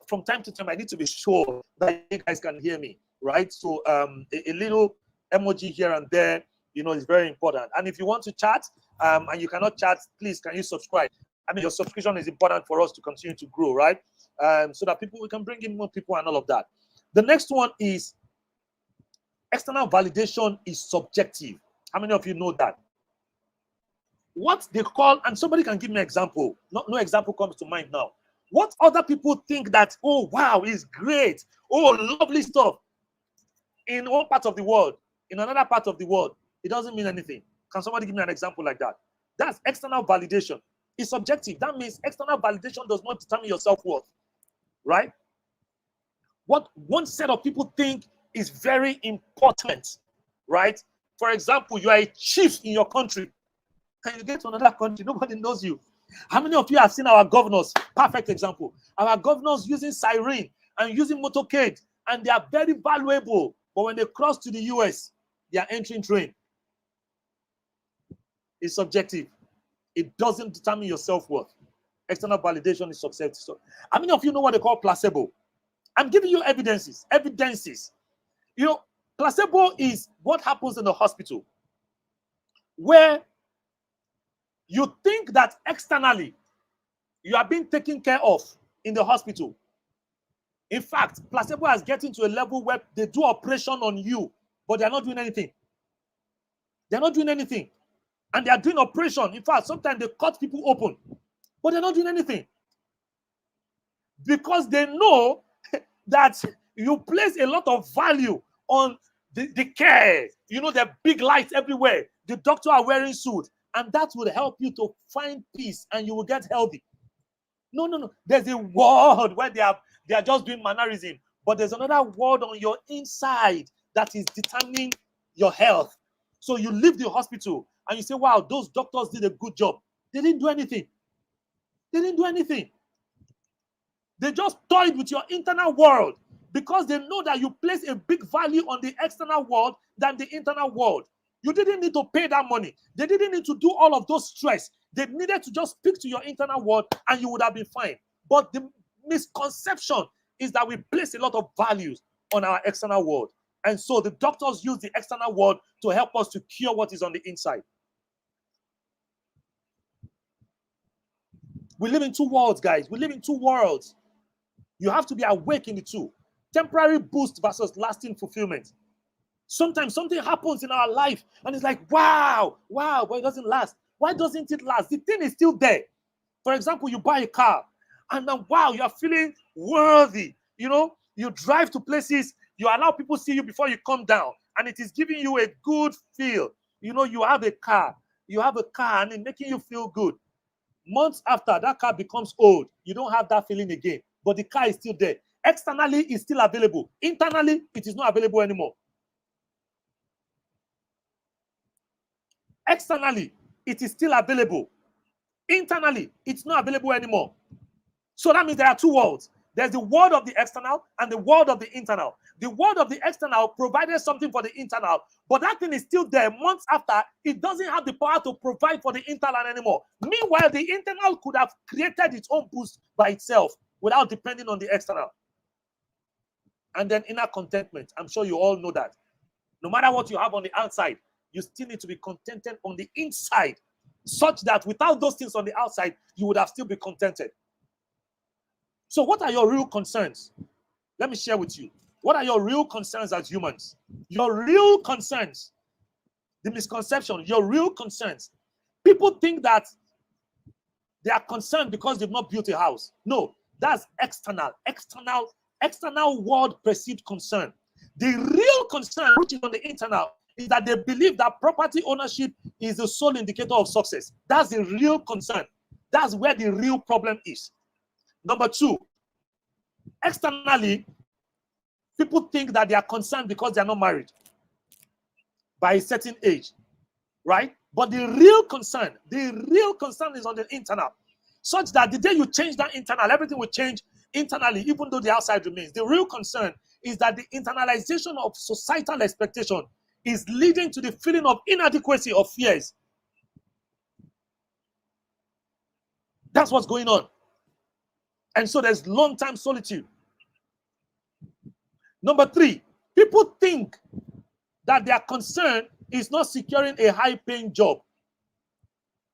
From time to time, I need to be sure that you guys can hear me, right? So a little emoji here and there, is very important. And if you want to chat and you cannot chat, please, can you subscribe? I mean, your subscription is important for us to continue to grow, right? So that we can bring in more people and all of that. The next one is external validation is subjective. How many of you know that? What they call, and somebody can give me an example. No example comes to mind now. What other people think that, oh, wow, is great. Oh, lovely stuff. In one part of the world, in another part of the world, it doesn't mean anything. Can somebody give me an example like that? That's external validation. It's subjective. That means external validation does not determine your self-worth, right? What one set of people think is very important, right? For example, you are a chief in your country, and you get to another country, nobody knows you. How many of you have seen our governors? Perfect example. Our governors using siren and using motorcade, and they are very valuable. But when they cross to the US, they are entering train. It's subjective. It doesn't determine your self-worth. External validation is subjective. So, how many of you know what they call placebo? I'm giving you evidences. Placebo is what happens in the hospital, where you think that externally you are being taken care of in the hospital. In fact, placebo has getting to a level where they do operation on you, but they're not doing anything. They're not doing anything. And they are doing operation. In fact, sometimes they cut people open, but they're not doing anything. Because they know that you place a lot of value on the care. There are big lights everywhere. The doctor are wearing suits. And that will help you to find peace and you will get healthy. No. There's a world where they are just doing mannerism. But there's another world on your inside that is determining your health. So you leave the hospital and you say, wow, those doctors did a good job. They didn't do anything. They didn't do anything. They just toyed with your internal world because they know that you place a big value on the external world than the internal world. You didn't need to pay that money. They didn't need to do all of those stress. They needed to just speak to your internal world and you would have been fine. But the misconception is that we place a lot of values on our external world. And so the doctors use the external world to help us to cure what is on the inside. We live in two worlds, guys. We live in two worlds. You have to be awake in the two. Temporary boost versus lasting fulfillment. Sometimes something happens in our life and it's like, wow, but it doesn't last. Why doesn't it last? The thing is still there. For example, you buy a car and then, wow, you are feeling worthy. You drive to places, you allow people see you before you come down and it is giving you a good feel. You know, you have a car and it's making you feel good. Months after, that car becomes old. You don't have that feeling again, but the car is still there. Externally, it's still available. Internally, it is not available anymore. Externally, it is still available. Internally, it's not available anymore. So that means there are two worlds. There's the world of the external and the world of the internal. The world of the external provided something for the internal, but that thing is still there months after. It doesn't have the power to provide for the internal anymore. Meanwhile, the internal could have created its own boost by itself without depending on the external. And then inner contentment. I'm sure you all know that. No matter what you have on the outside, you still need to be contented on the inside, such that without those things on the outside, you would have still been contented. So what are your real concerns? Let me share with you. What are your real concerns as humans? Your real concerns. The misconception, your real concerns. People think that they are concerned because they've not built a house. No, that's external world perceived concern. The real concern, which is on the internal, is that they believe that property ownership is the sole indicator of success. That's the real concern. That's where the real problem is. Number two, externally, people think that they are concerned because they are not married by a certain age, right? But the real concern is on the internal, such that the day you change that internal, everything will change internally, even though the outside remains. The real concern is that the internalization of societal expectation is leading to the feeling of inadequacy of fears. That's what's going on. And so there's long-term solitude. Number three, people think that their concern is not securing a high-paying job.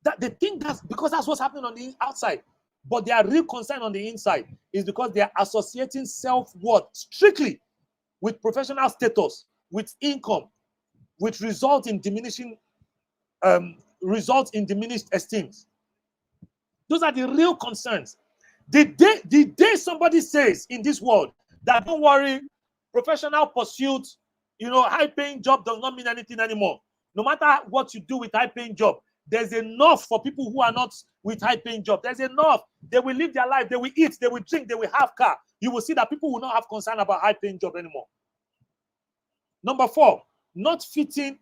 That they think that's because that's what's happening on the outside. But their real concern on the inside is because they are associating self-worth strictly with professional status, with income, which results in diminished esteem. Those are the real concerns. The day somebody says in this world that don't worry, professional pursuit, high-paying job does not mean anything anymore. No matter what you do with high-paying job, there's enough for people who are not with high-paying job. There's enough. They will live their life. They will eat. They will drink. They will have car. You will see that people will not have concern about high-paying job anymore. Number four, not fitting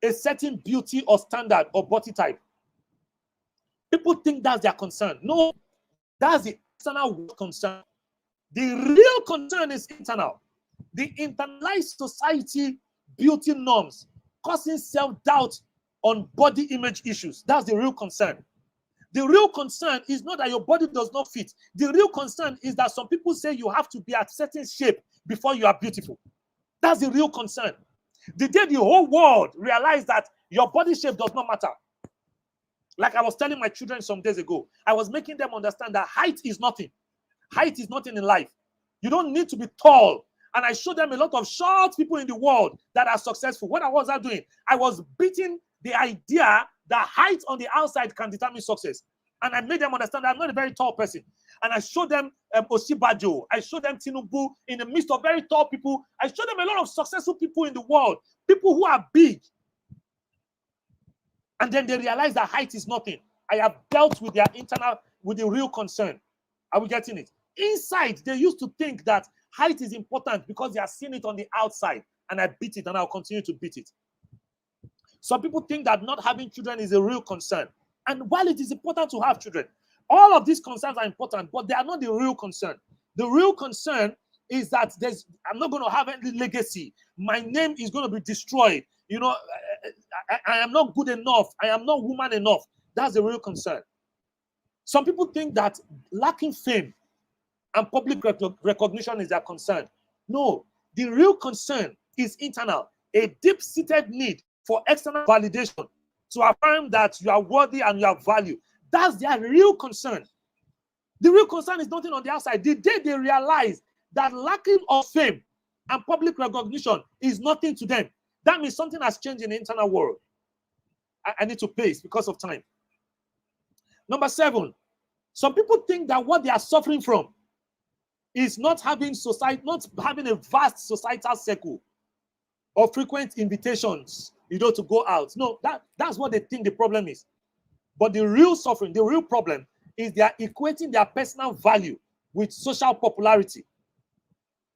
a certain beauty or standard or body type. People think that's their concern. No, that's the external concern. The real concern is internal. The internalized society beauty norms causing self-doubt on body image issues. That's the real concern. The real concern is not that your body does not fit. The real concern is that some people say you have to be at a certain shape before you are beautiful. That's the real concern. The day the whole world realized that your body shape does not matter. Like I was telling my children some days ago, I was making them understand that height is nothing. Height is nothing in life. You don't need to be tall. And I showed them a lot of short people in the world that are successful. What was I doing? I was beating the idea that height on the outside can determine success. And I made them understand that I'm not a very tall person. And I showed them Oshibajo. I showed them Tinubu in the midst of very tall people. I showed them a lot of successful people in the world, people who are big. And then they realize that height is nothing. I have dealt with their internal, with the real concern. Are we getting it? Inside, they used to think that height is important because they are seeing it on the outside. And I beat it and I'll continue to beat it. Some people think that not having children is a real concern. And while it is important to have children, all of these concerns are important, but they are not the real concern. The real concern is that I'm not going to have any legacy. My name is going to be destroyed. I am not good enough. I am not woman enough. That's the real concern. Some people think that lacking fame and public recognition is their concern. No, the real concern is internal, a deep-seated need for external validation to affirm that you are worthy and you have value. That's their real concern. The real concern is nothing on the outside. The day they realize that lacking of fame and public recognition is nothing to them, that means something has changed in the internal world. I need to pace because of time. Number 7, some people think that what they are suffering from is not having a vast societal circle or frequent invitations to go out. No, that's what they think the problem is. But the real suffering, the real problem is they are equating their personal value with social popularity,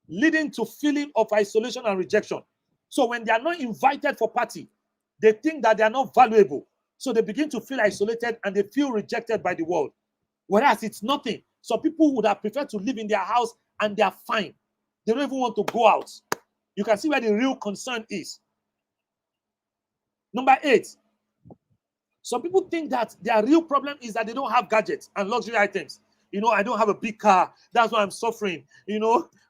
leading to feeling of isolation and rejection. So when they are not invited for party, they think that they are not valuable. So they begin to feel isolated and they feel rejected by the world. Whereas it's nothing. So people would have preferred to live in their house and they are fine. They don't even want to go out. You can see where the real concern is. Number 8. Some people think that their real problem is that they don't have gadgets and luxury items. I don't have a big car. That's why I'm suffering.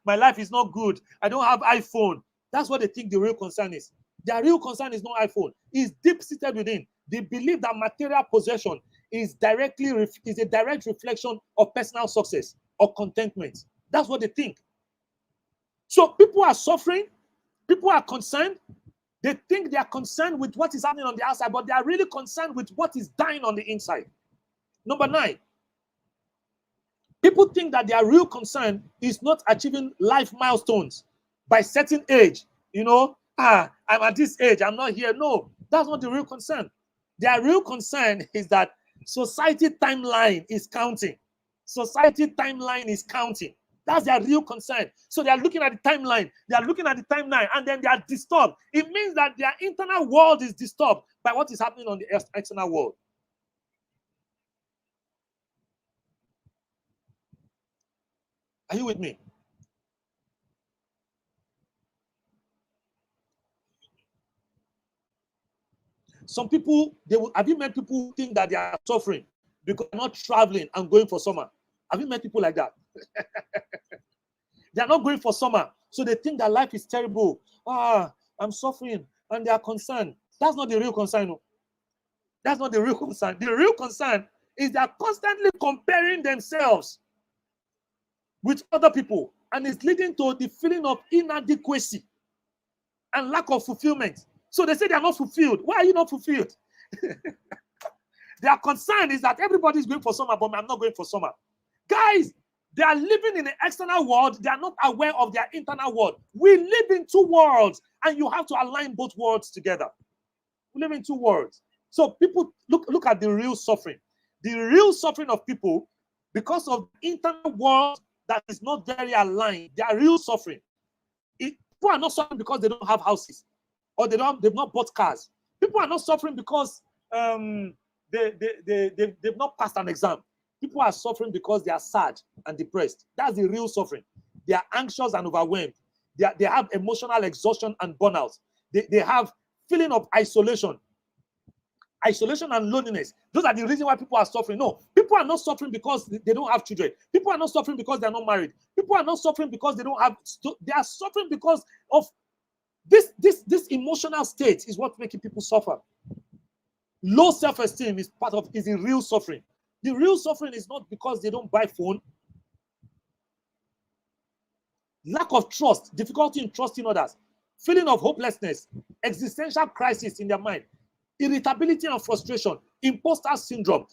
My life is not good. I don't have iPhone. That's what they think the real concern is. Their real concern is not iPhone. It's deep-seated within. They believe that material possession is a direct reflection of personal success or contentment. That's what they think. So people are suffering. People are concerned. They think they are concerned with what is happening on the outside, but they are really concerned with what is dying on the inside. Number 9. People think that their real concern is not achieving life milestones by certain age. I'm at this age, I'm not here. No, that's not the real concern. Their real concern is that society timeline is counting. Society timeline is counting. That's their real concern. So they are looking at the timeline. They are looking at the timeline and then they are disturbed. It means that their internal world is disturbed by what is happening on the external world. Are you with me? Some people, have you met people who think that they are suffering because they're not traveling and going for summer? Have you met people like that? They are not going for summer, so they think that life is terrible. I'm suffering, and they are concerned. That's not the real concern. No. That's not the real concern. The real concern is they are constantly comparing themselves with other people, and it's leading to the feeling of inadequacy and lack of fulfillment. So they say they are not fulfilled. Why are you not fulfilled? Their concern is that everybody is going for summer, but I'm not going for summer. Guys, they are living in the external world. They are not aware of their internal world. We live in two worlds, and you have to align both worlds together. We live in two worlds. So people, look at the real suffering. The real suffering of people, because of the internal world that is not very aligned, they are real suffering. People are not suffering because they don't have houses or they've not bought cars. People are not suffering because they've not passed an exam. People are suffering because they are sad and depressed. That's the real suffering. They are anxious and overwhelmed. They have emotional exhaustion and burnout. They have feeling of isolation and loneliness. Those are the reasons why people are suffering. No, people are not suffering because they don't have children. People are not suffering because they're not married. People are not suffering because they don't have. They are suffering because of this emotional state is what making people suffer. Low self-esteem is the real suffering. The real suffering is not because they don't buy phone. Lack of trust, difficulty in trusting others, feeling of hopelessness, existential crisis in their mind, irritability and frustration, imposter syndrome,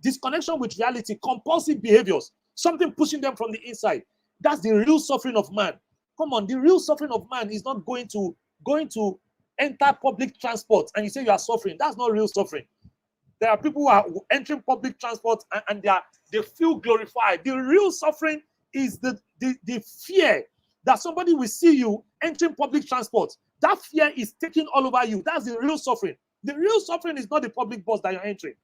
disconnection with reality, compulsive behaviors, something pushing them from the inside. That's the real suffering of man. Come on, the real suffering of man is not going to enter public transport and you say you are suffering. That's not real suffering. There are people who are entering public transport and they feel glorified. The real suffering is the fear that somebody will see you entering public transport. That fear is taking all over you. That's the real suffering. The real suffering is not the public bus that you're entering.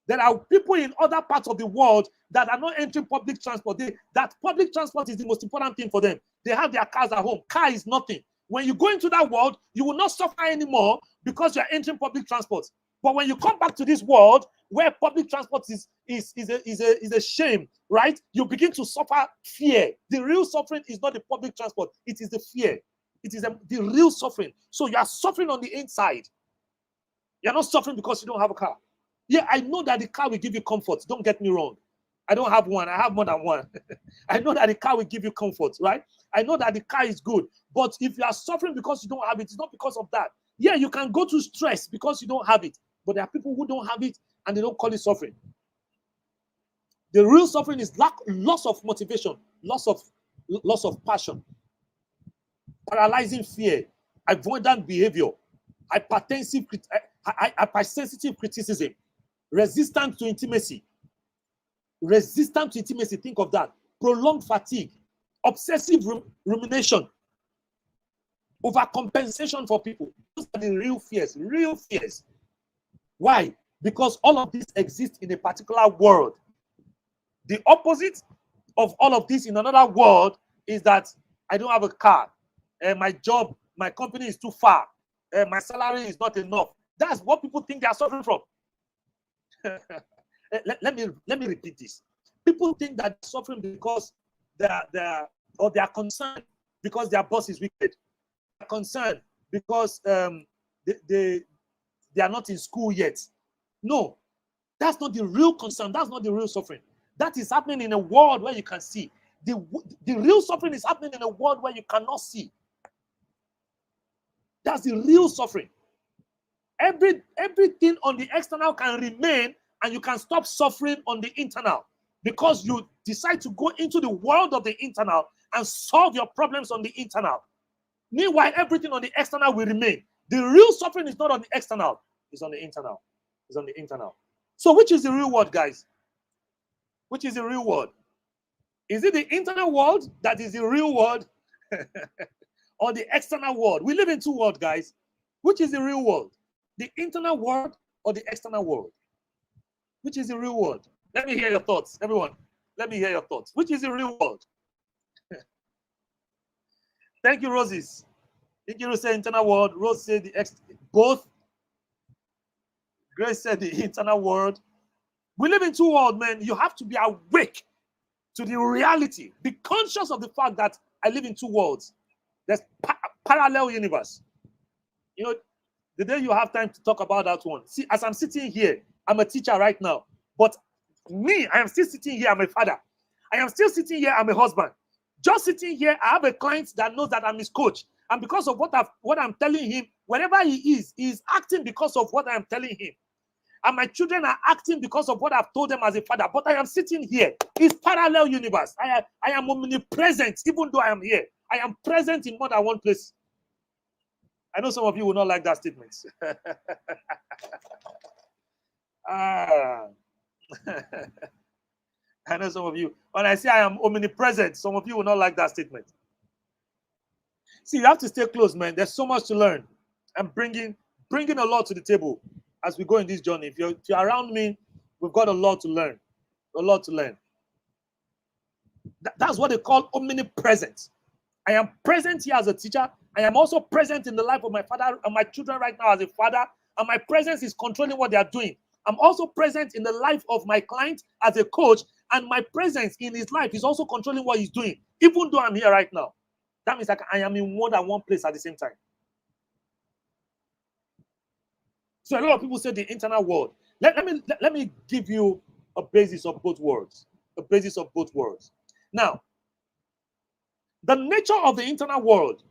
There are people in other parts of the world that are not entering public transport. That public transport is the most important thing for them. They have their cars at home. Car is nothing. When you go into that world, you will not suffer anymore because you're entering public transport. But when you come back to this world where public transport is a shame, right? You begin to suffer fear. The real suffering is not the public transport. It is the fear. It is the real suffering. So you are suffering on the inside. You're not suffering because you don't have a car. Yeah, I know that the car will give you comfort. Don't get me wrong. I don't have one. I have more than one. I know that the car will give you comfort, right? I know that the car is good. But if you are suffering because you don't have it, it's not because of that. Yeah, you can go to stress because you don't have it. But there are people who don't have it and they don't call it suffering. The real suffering is loss of motivation, loss of passion, paralyzing fear, avoidant behavior, hypersensitive criticism, resistant to intimacy. Resistant to intimacy, think of that. Prolonged fatigue, obsessive rumination, overcompensation for people. Those are the real fears, real fears. Why? Because all of this exists in a particular world. The opposite of all of this in another world is that I don't have a car, my job, my company is too far, my salary is not enough. That's what people think they are suffering from. let me repeat this. People think that they're suffering because they are concerned because their boss is wicked. They're concerned because they are not in school yet. No, that's not the real concern. That's not the real suffering. That is happening in a world where you can see. The real suffering is happening in a world where you cannot see. That's the real suffering. Everything on the external can remain, and you can stop suffering on the internal because you decide to go into the world of the internal and solve your problems on the internal. Meanwhile, everything on the external will remain. The real suffering is not on the external, it's on the internal. It's on the internal. So which is the real world, guys? Which is the real world? Is it the internal world that is the real world or the external world? We live in two worlds, guys. Which is the real world? The internal world or the external world? Which is the real world? Let me hear your thoughts, everyone. Let me hear your thoughts. Which is the real world? Thank you, Roses. Thank you, say internal world. Rose said the both. Grace said the internal world. We live in two worlds, man. You have to be awake to the reality. Be conscious of the fact that I live in two worlds. There's parallel universe. You know, the day you have time to talk about that one. See, as I'm sitting here, I'm a teacher right now. But me, I am still sitting here, I'm a father. I am still sitting here, I'm a husband. Just sitting here, I have a client that knows that I'm his coach. And because of what I'm telling him, wherever he is acting because of what I'm telling him. And my children are acting because of what I've told them as a father. But I am sitting here. It's parallel universe. I am omnipresent, even though I am here. I am present in more than one place. I know some of you will not like that statement. I know some of you. When I say I am omnipresent, some of you will not like that statement. See, you have to stay close, man. There's so much to learn. I'm bringing a lot to the table as we go in this journey. If you're around me, we've got a lot to learn. A lot to learn. That's what they call omnipresent. I am present here as a teacher. I am also present in the life of my father and my children right now as a father. And my presence is controlling what they are doing. I'm also present in the life of my client as a coach. And my presence in his life is also controlling what he's doing, even though I'm here right now. That means I am in more than one place at the same time. So a lot of people say the internal world. Let me give you a basis of both worlds. A basis of both worlds. Now, the nature of the internal world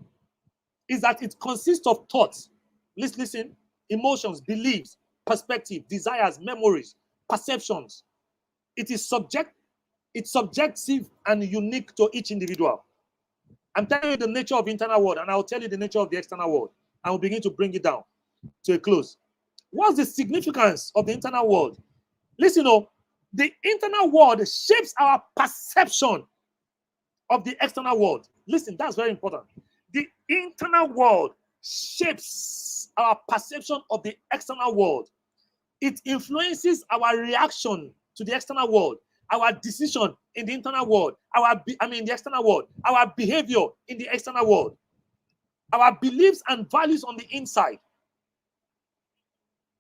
is that it consists of thoughts. Listen, emotions, beliefs, perspective, desires, memories, perceptions. It's subjective and unique to each individual. I'm telling you the nature of the internal world, and I'll tell you the nature of the external world. And we'll begin to bring it down to a close. What's the significance of the internal world? Listen, the internal world shapes our perception of the external world. Listen, that's very important. The internal world shapes our perception of the external world. It influences our reaction to the external world, our decision in the internal world, the external world, our behavior in the external world, our beliefs and values on the inside,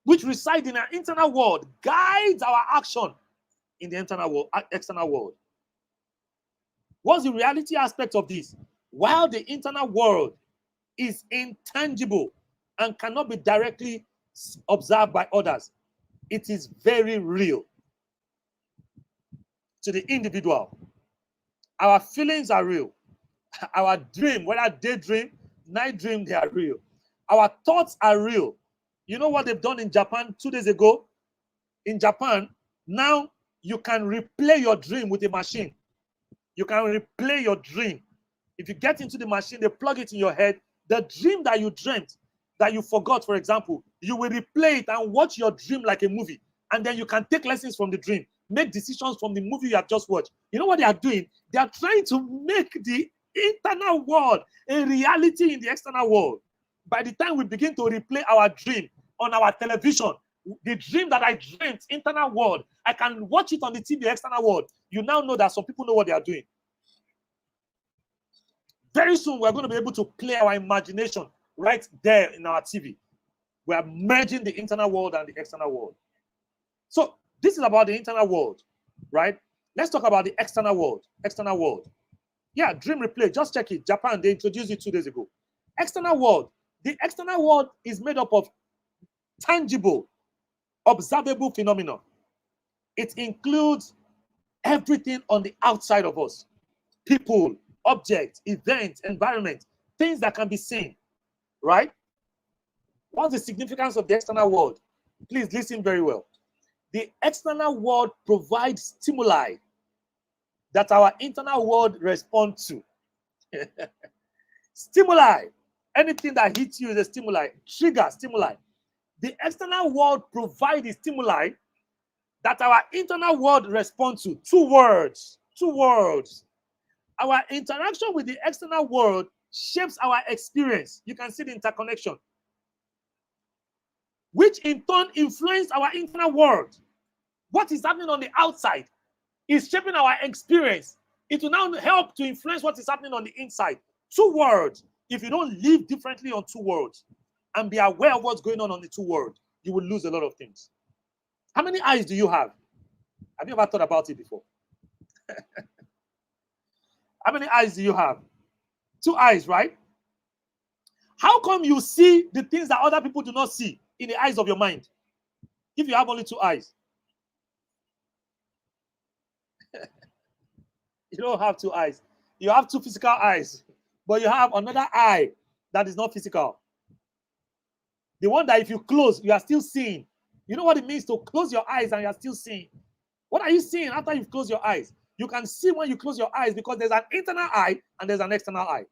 which reside in our internal world, guides our action in the external world. What's the reality aspect of this? While the internal world is intangible and cannot be directly observed by others, it is very real to the individual. Our feelings are real. Our dream, whether daydream, night dream, they are real. Our thoughts are real. You know what they've done in Japan 2 days ago? In Japan, now you can replay your dream with a machine. You can replay your dream. If you get into the machine, they plug it in your head. The dream that you dreamt, that you forgot, for example, you will replay it and watch your dream like a movie. And then you can take lessons from the dream, make decisions from the movie you have just watched. You know what they are doing? They are trying to make the internal world a reality in the external world. By the time we begin to replay our dream on our television, the dream that I dreamt, internal world, I can watch it on the TV, external world. You now know that some people know what they are doing. Very soon, we're going to be able to play our imagination right there in our TV. We are merging the internal world and the external world. So this is about the internal world, right? Let's talk about the external world. External world. Yeah, dream replay. Just check it. Japan, they introduced it 2 days ago. External world. The external world is made up of tangible, observable phenomena. It includes everything on the outside of us. People, objects, events, environment, things that can be seen, right? What's the significance of the external world? Please listen very well. The external world provides stimuli that our internal world responds to. Stimuli. Anything that hits you is a stimuli. Trigger, stimuli. The external world provides stimuli that our internal world responds to. 2 words. 2 words. Our interaction with the external world shapes our experience. You can see the interconnection, which in turn influences our internal world. What is happening on the outside is shaping our experience. It will now help to influence what is happening on the inside. 2 words. If you don't live differently on 2 words and be aware of what's going on the 2 words, you will lose a lot of things. How many eyes do you have? Have you ever thought about it before? How many eyes do you have? 2 eyes, right? How come you see the things that other people do not see in the eyes of your mind if you have only 2 eyes? You don't have 2 eyes. You have 2 physical eyes, but you have another eye that is not physical. The one that if you close, you are still seeing. You know what it means to close your eyes and you are still seeing? What are you seeing after you've closed your eyes? You can see when you close your eyes because there's an internal eye and there's an external eye.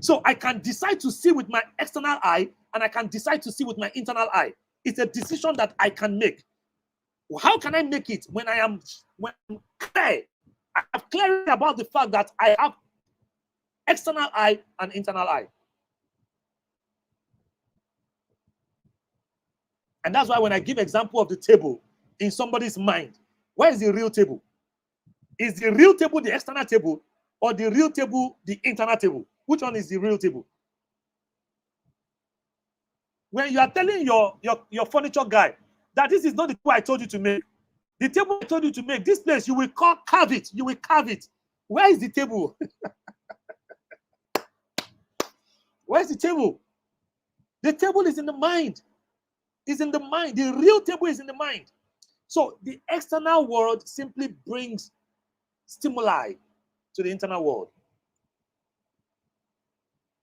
So I can decide to see with my external eye and I can decide to see with my internal eye. It's a decision that I can make. How can I make it when I'm clear? I have clarity about the fact that I have external eye and internal eye. And that's why when I give example of the table in somebody's mind, where is the real table? Is the real table the external table or the real table the internal table? Which one is the real table? When you are telling your furniture guy that this is not the table I told you to make, the table I told you to make, this place you will carve it. You will carve it. Where is the table? Where's the table? The table is in the mind. Is in the mind. The real table is in the mind. So the external world simply brings stimuli to the internal world.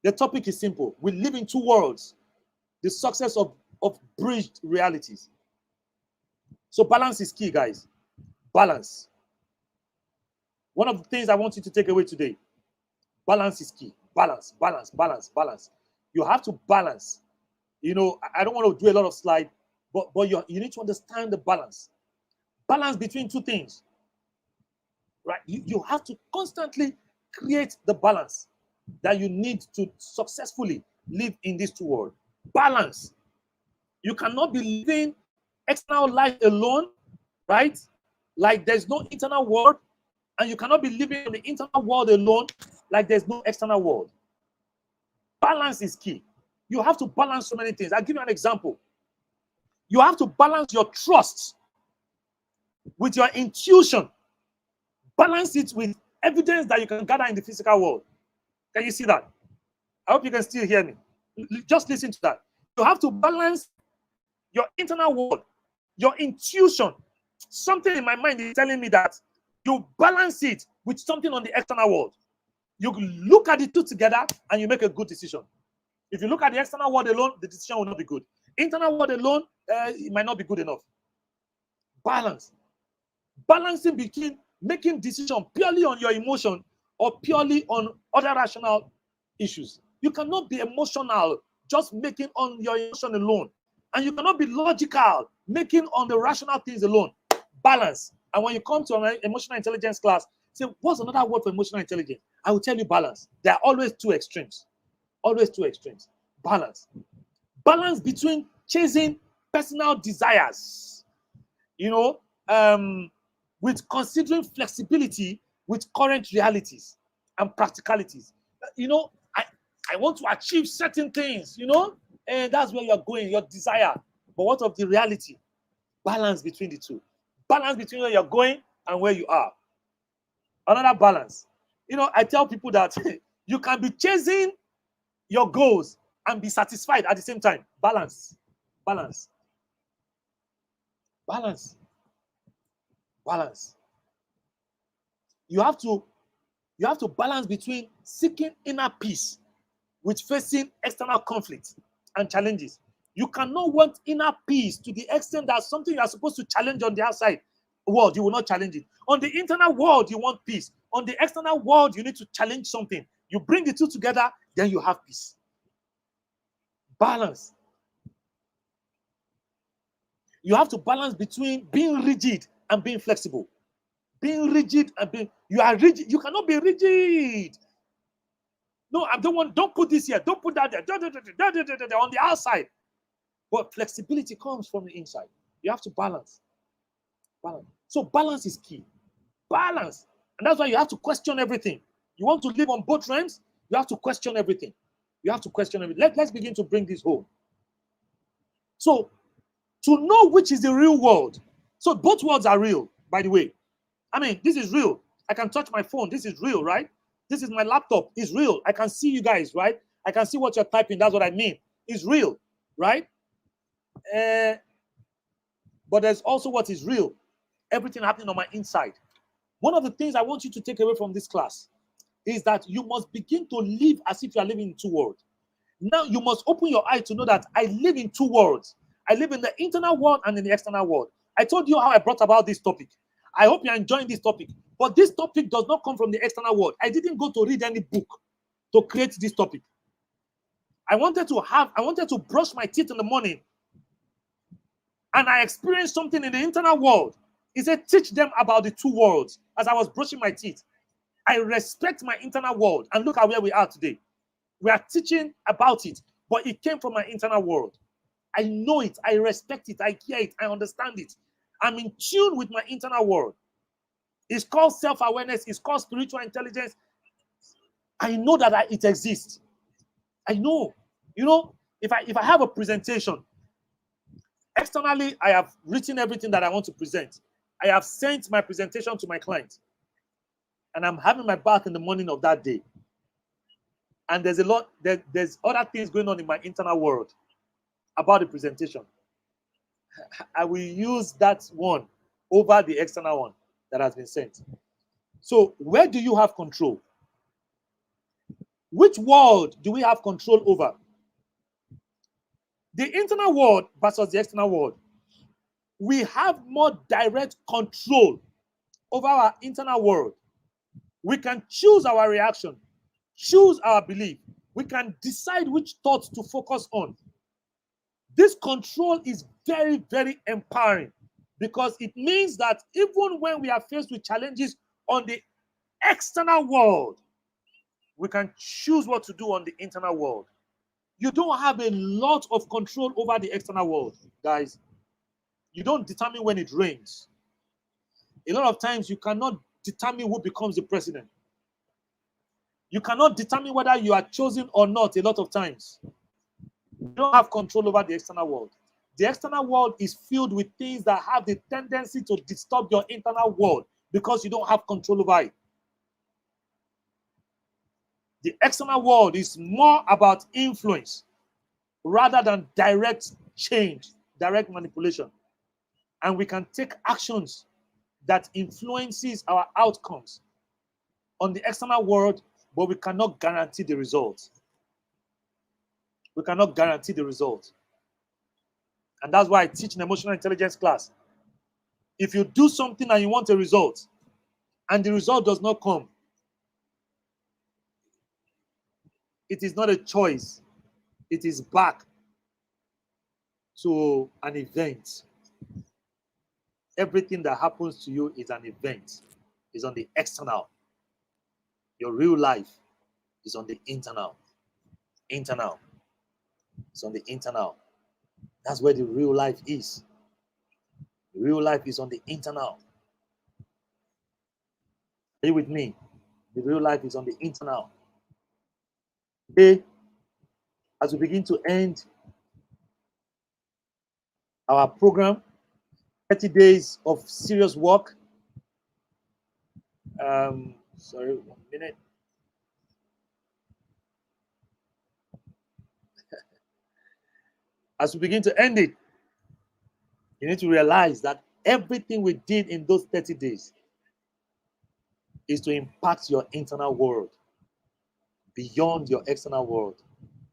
The topic is simple. We live in 2 worlds. The success of bridged realities. So balance is key, guys. Balance. One of the things I want you to take away today, balance is key. Balance, balance, balance, balance. You have to balance. You know, I don't want to do a lot of slides, but you need to understand the balance. Balance between 2 things. Right? You have to constantly create the balance that you need to successfully live in this 2 worlds. Balance. You cannot be living external life alone, right? Like there's no internal world, and you cannot be living in the internal world alone, like there's no external world. Balance is key. You have to balance so many things. I'll give you an example. You have to balance your trust with your intuition. Balance it with evidence that you can gather in the physical world. Can you see that? I hope you can still hear me. Just listen to that. You have to balance your internal world, your intuition. Something in my mind is telling me that you balance it with something on the external world. You look at the 2 together and you make a good decision. If you look at the external world alone, the decision will not be good. Internal world alone, it might not be good enough. Balance. Balancing between making decision purely on your emotion or purely on other rational issues. You cannot be emotional just making on your emotion alone. And you cannot be logical making on the rational things alone. Balance. And when you come to an emotional intelligence class, say, what's another word for emotional intelligence? I will tell you balance. There are always two extremes. Always two extremes. Balance. Balance between chasing personal desires, with considering flexibility with current realities and practicalities. I want to achieve certain things, and that's where you're going, your desire. But what of the reality? Balance between the two. Balance between where you're going and where you are. Another balance. I tell people that you can be chasing your goals and be satisfied at the same time. Balance. Balance. Balance. Balance. You have to balance between seeking inner peace with facing external conflicts and challenges. You cannot want inner peace to the extent that something you are supposed to challenge on the outside world, you will not challenge it. On the internal world, you want peace. On the external world, you need to challenge something. You bring the two together, then you have peace. Balance. You have to balance between being rigid and being flexible. Being rigid and you are rigid. You cannot be rigid. No, don't put this here. Don't put that there. On the outside. But flexibility comes from the inside. You have to balance. Balance. So balance is key. Balance. And that's why you have to question everything. You want to live on both ends, you have to question everything. You have to question everything. Let's begin to bring this home. So, to know which is the real world. So both worlds are real, by the way. I mean, this is real. I can touch my phone. This is real, right? This is my laptop. It's real. I can see you guys, right? I can see what you're typing. That's what I mean. It's real, right? But there's also what is real. Everything happening on my inside. One of the things I want you to take away from this class is that you must begin to live as if you are living in two worlds. Now you must open your eye to know that I live in two worlds. I live in the internal world and in the external world. I told you how I brought about this topic. I hope you're enjoying this topic. But this topic does not come from the external world. I didn't go to read any book to create this topic. I wanted to brush my teeth in the morning. And I experienced something in the internal world. He said, teach them about the two worlds. As I was brushing my teeth, I respect my internal world. And look at where we are today. We are teaching about it, but it came from my internal world. I know it. I respect it. I hear it. I understand it. I'm in tune with my internal world. It's called self-awareness. It's called spiritual intelligence. I know that it exists. I know. If I have a presentation, externally, I have written everything that I want to present. I have sent my presentation to my client. And I'm having my bath in the morning of that day. And there's other things going on in my internal world about the presentation. I will use that one over the external one that has been sent. So where do you have control? Which world do we have control over? The internal world versus the external world. We have more direct control over our internal world. We can choose our reaction, choose our belief. We can decide which thoughts to focus on. This control is very, very empowering because it means that even when we are faced with challenges on the external world, we can choose what to do on the internal world. You don't have a lot of control over the external world, guys. You don't determine when it rains. A lot of times you cannot determine who becomes the president. You cannot determine whether you are chosen or not a lot of times. You don't have control over the external world. The external world is filled with things that have the tendency to disturb your internal world because you don't have control over it. The external world is more about influence rather than direct change, direct manipulation. And we can take actions that influences our outcomes on the external world, but we cannot guarantee the results. We cannot guarantee the results. And that's why I teach an emotional intelligence class. If you do something and you want a result, and the result does not come, It is not a choice. It is back to an event. Everything that happens to you is an event. It's on the external. Your real life is on the internal. Internal. It's on the internal. That's where the real life is. The real life is on the internal. Are you with me? The real life is on the internal. Today, as we begin to end our program, 30 days of serious work. Sorry, 1 minute. As we begin to end it, you need to realize that everything we did in those 30 days is to impact your internal world beyond your external world.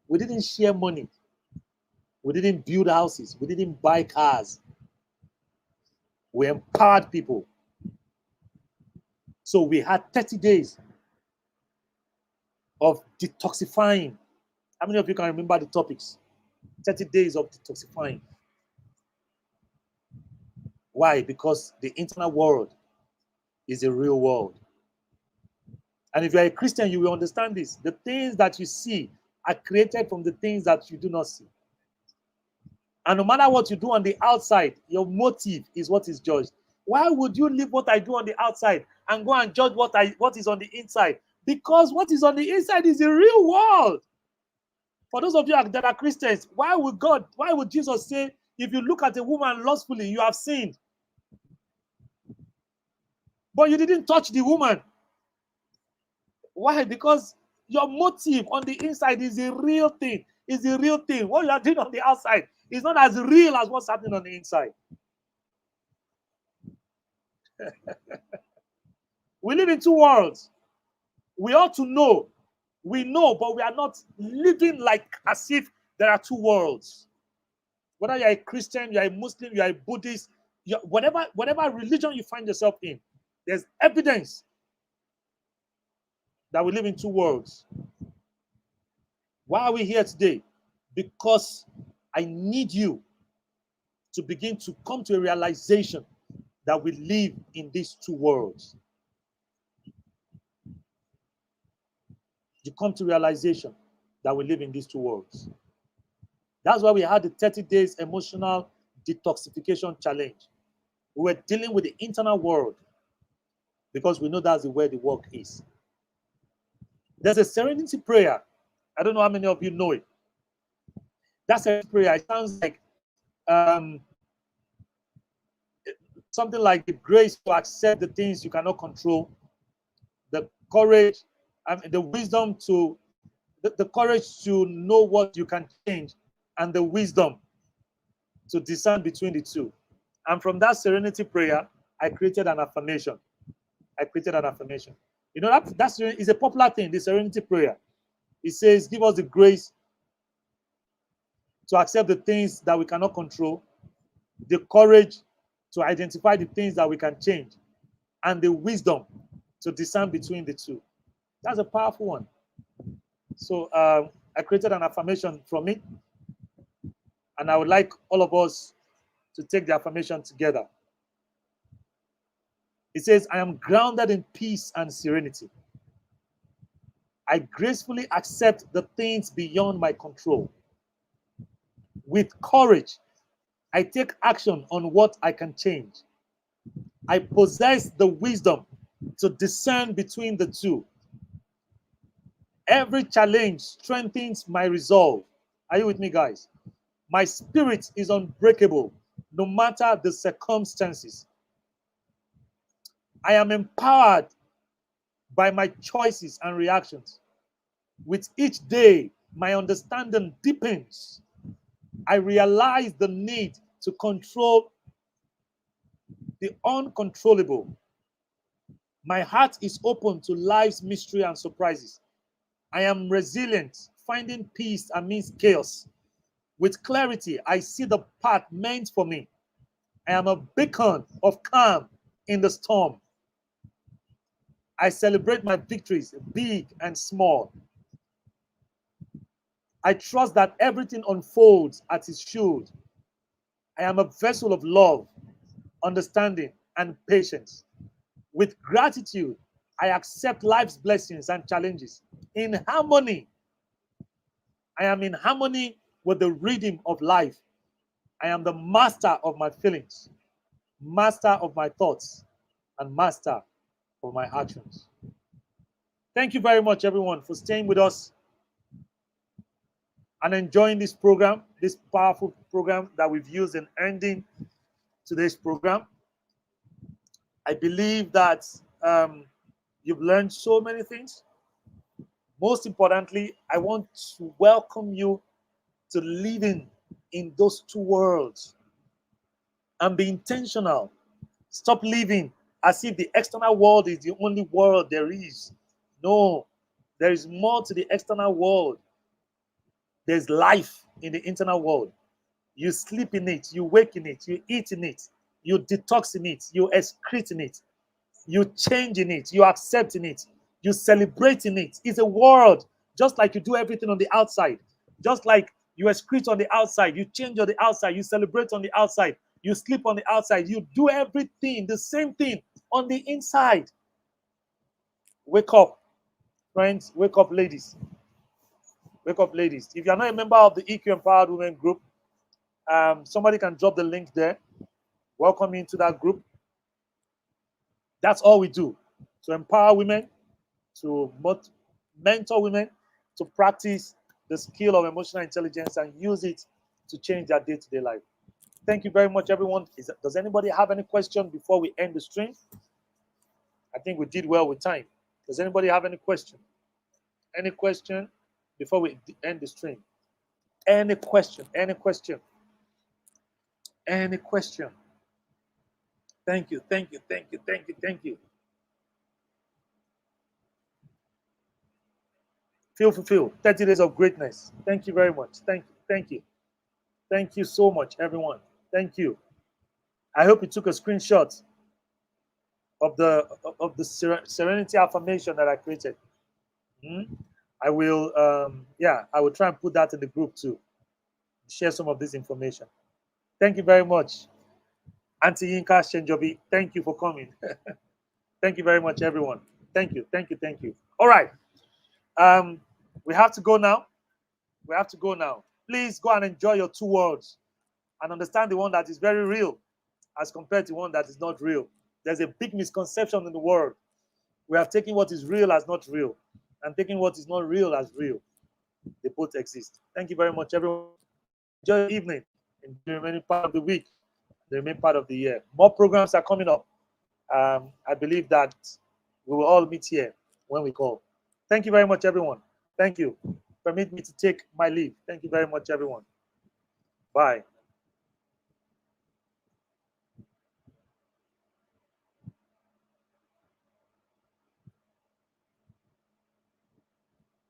We didn't share money. We didn't build houses. We didn't buy cars. We empowered people. So we had 30 days of detoxifying. How many of you can remember the topics? 30 days of detoxifying. Why? Because the internal world is a real world. And if you're a Christian, you will understand this. The things that you see are created from the things that you do not see. And no matter what you do on the outside, your motive is what is judged. Why would you leave what I do on the outside and go and judge what is on the inside? Because what is on the inside is the real world. For those of you that are Christians, why would Jesus say, if you look at a woman lustfully, you have sinned? But you didn't touch the woman. Why? Because your motive on the inside is a real thing. Is the real thing. What you are doing on the outside is not as real as what's happening on the inside. We live in two worlds. We ought to know. We know, but we are not living like as if there are two worlds. Whether you're a Christian, you're a Muslim, you're a Buddhist, whatever religion you find yourself in, there's evidence that we live in two worlds. Why are we here today? Because I need you to begin to come to a realization that we live in these two worlds. You come to realization that we live in these two worlds. That's why we had the 30 days emotional detoxification challenge. We were dealing with the internal world because we know that's where the work is. There's a serenity prayer. I don't know how many of you know it. That's a prayer. It sounds like something like the grace to accept the things you cannot control, the courage, the wisdom to, the courage to know what you can change, and the wisdom to discern between the two. And from that serenity prayer, I created an affirmation. You know, that's is a popular thing, the serenity prayer. It says, give us the grace to accept the things that we cannot control, the courage to identify the things that we can change, and the wisdom to discern between the two. That's a powerful one. So I created an affirmation from it, and I would like all of us to take the affirmation together. It says, I am grounded in peace and serenity. I gracefully accept the things beyond my control. With courage, I take action on what I can change. I possess the wisdom to discern between the two. Every challenge strengthens my resolve. Are you with me, guys? My spirit is unbreakable, no matter the circumstances. I am empowered by my choices and reactions. With each day, my understanding deepens. I realize the need to control the uncontrollable. My heart is open to life's mystery and surprises. I am resilient, finding peace amidst chaos. With clarity, I see the path meant for me. I am a beacon of calm in the storm. I celebrate my victories, big and small. I trust that everything unfolds as it should. I am a vessel of love, understanding, and patience. With gratitude, I accept life's blessings and challenges. In harmony, I am in harmony with the rhythm of life. I am the master of my feelings, master of my thoughts, and master of my actions. Thank you very much, everyone, for staying with us and enjoying this program, this powerful program that we've used in ending today's program. I believe that you've learned so many things. Most importantly, I want to welcome you to living in those two worlds and be intentional. Stop living as if the external world is the only world there is. No, there is more to the external world. There's life in the internal world. You sleep in it, you wake in it, you eat in it, you detox in it, you excrete in it, you change in it, you accept in it, you celebrate in it. It's a world, just like you do everything on the outside. Just like you excrete on the outside, you change on the outside, you celebrate on the outside, you sleep on the outside, you do everything, the same thing on the inside. Wake up, friends, wake up, ladies. Wake up, ladies. If you're not a member of the EQ Empowered Women group, somebody can drop the link there. Welcome into that group. That's all we do, to empower women, to mentor women, to practice the skill of emotional intelligence and use it to change their day-to-day life. Thank you very much, everyone. Does anybody have any question before we end the stream? I think we did well with time. Does anybody have any question? Any question before we end the stream? Any question? Any question? Any question? Thank you, thank you, thank you, thank you, thank you. Feel fulfilled. 30 days of greatness. Thank you very much. Thank you. Thank you. Thank you so much, everyone. Thank you. I hope you took a screenshot of the Serenity affirmation that I created. I will, I will try and put that in the group too. Share some of this information. Thank you very much, Auntie Yinka Shenjobi. Thank you for coming. Thank you very much, everyone. Thank you, thank you, thank you. All right. We have to go now. We have to go now. Please go and enjoy your two worlds and understand the one that is very real as compared to one that is not real. There's a big misconception in the world. We have taken what is real as not real and taking what is not real as real. They both exist. Thank you very much, everyone. Enjoy your evening in the remaining part of the week, the remaining part of the year. More programs are coming up. I believe that we will all meet here when we call. Thank you very much, everyone. Thank you. Permit me to take my leave. Thank you very much, everyone. Bye.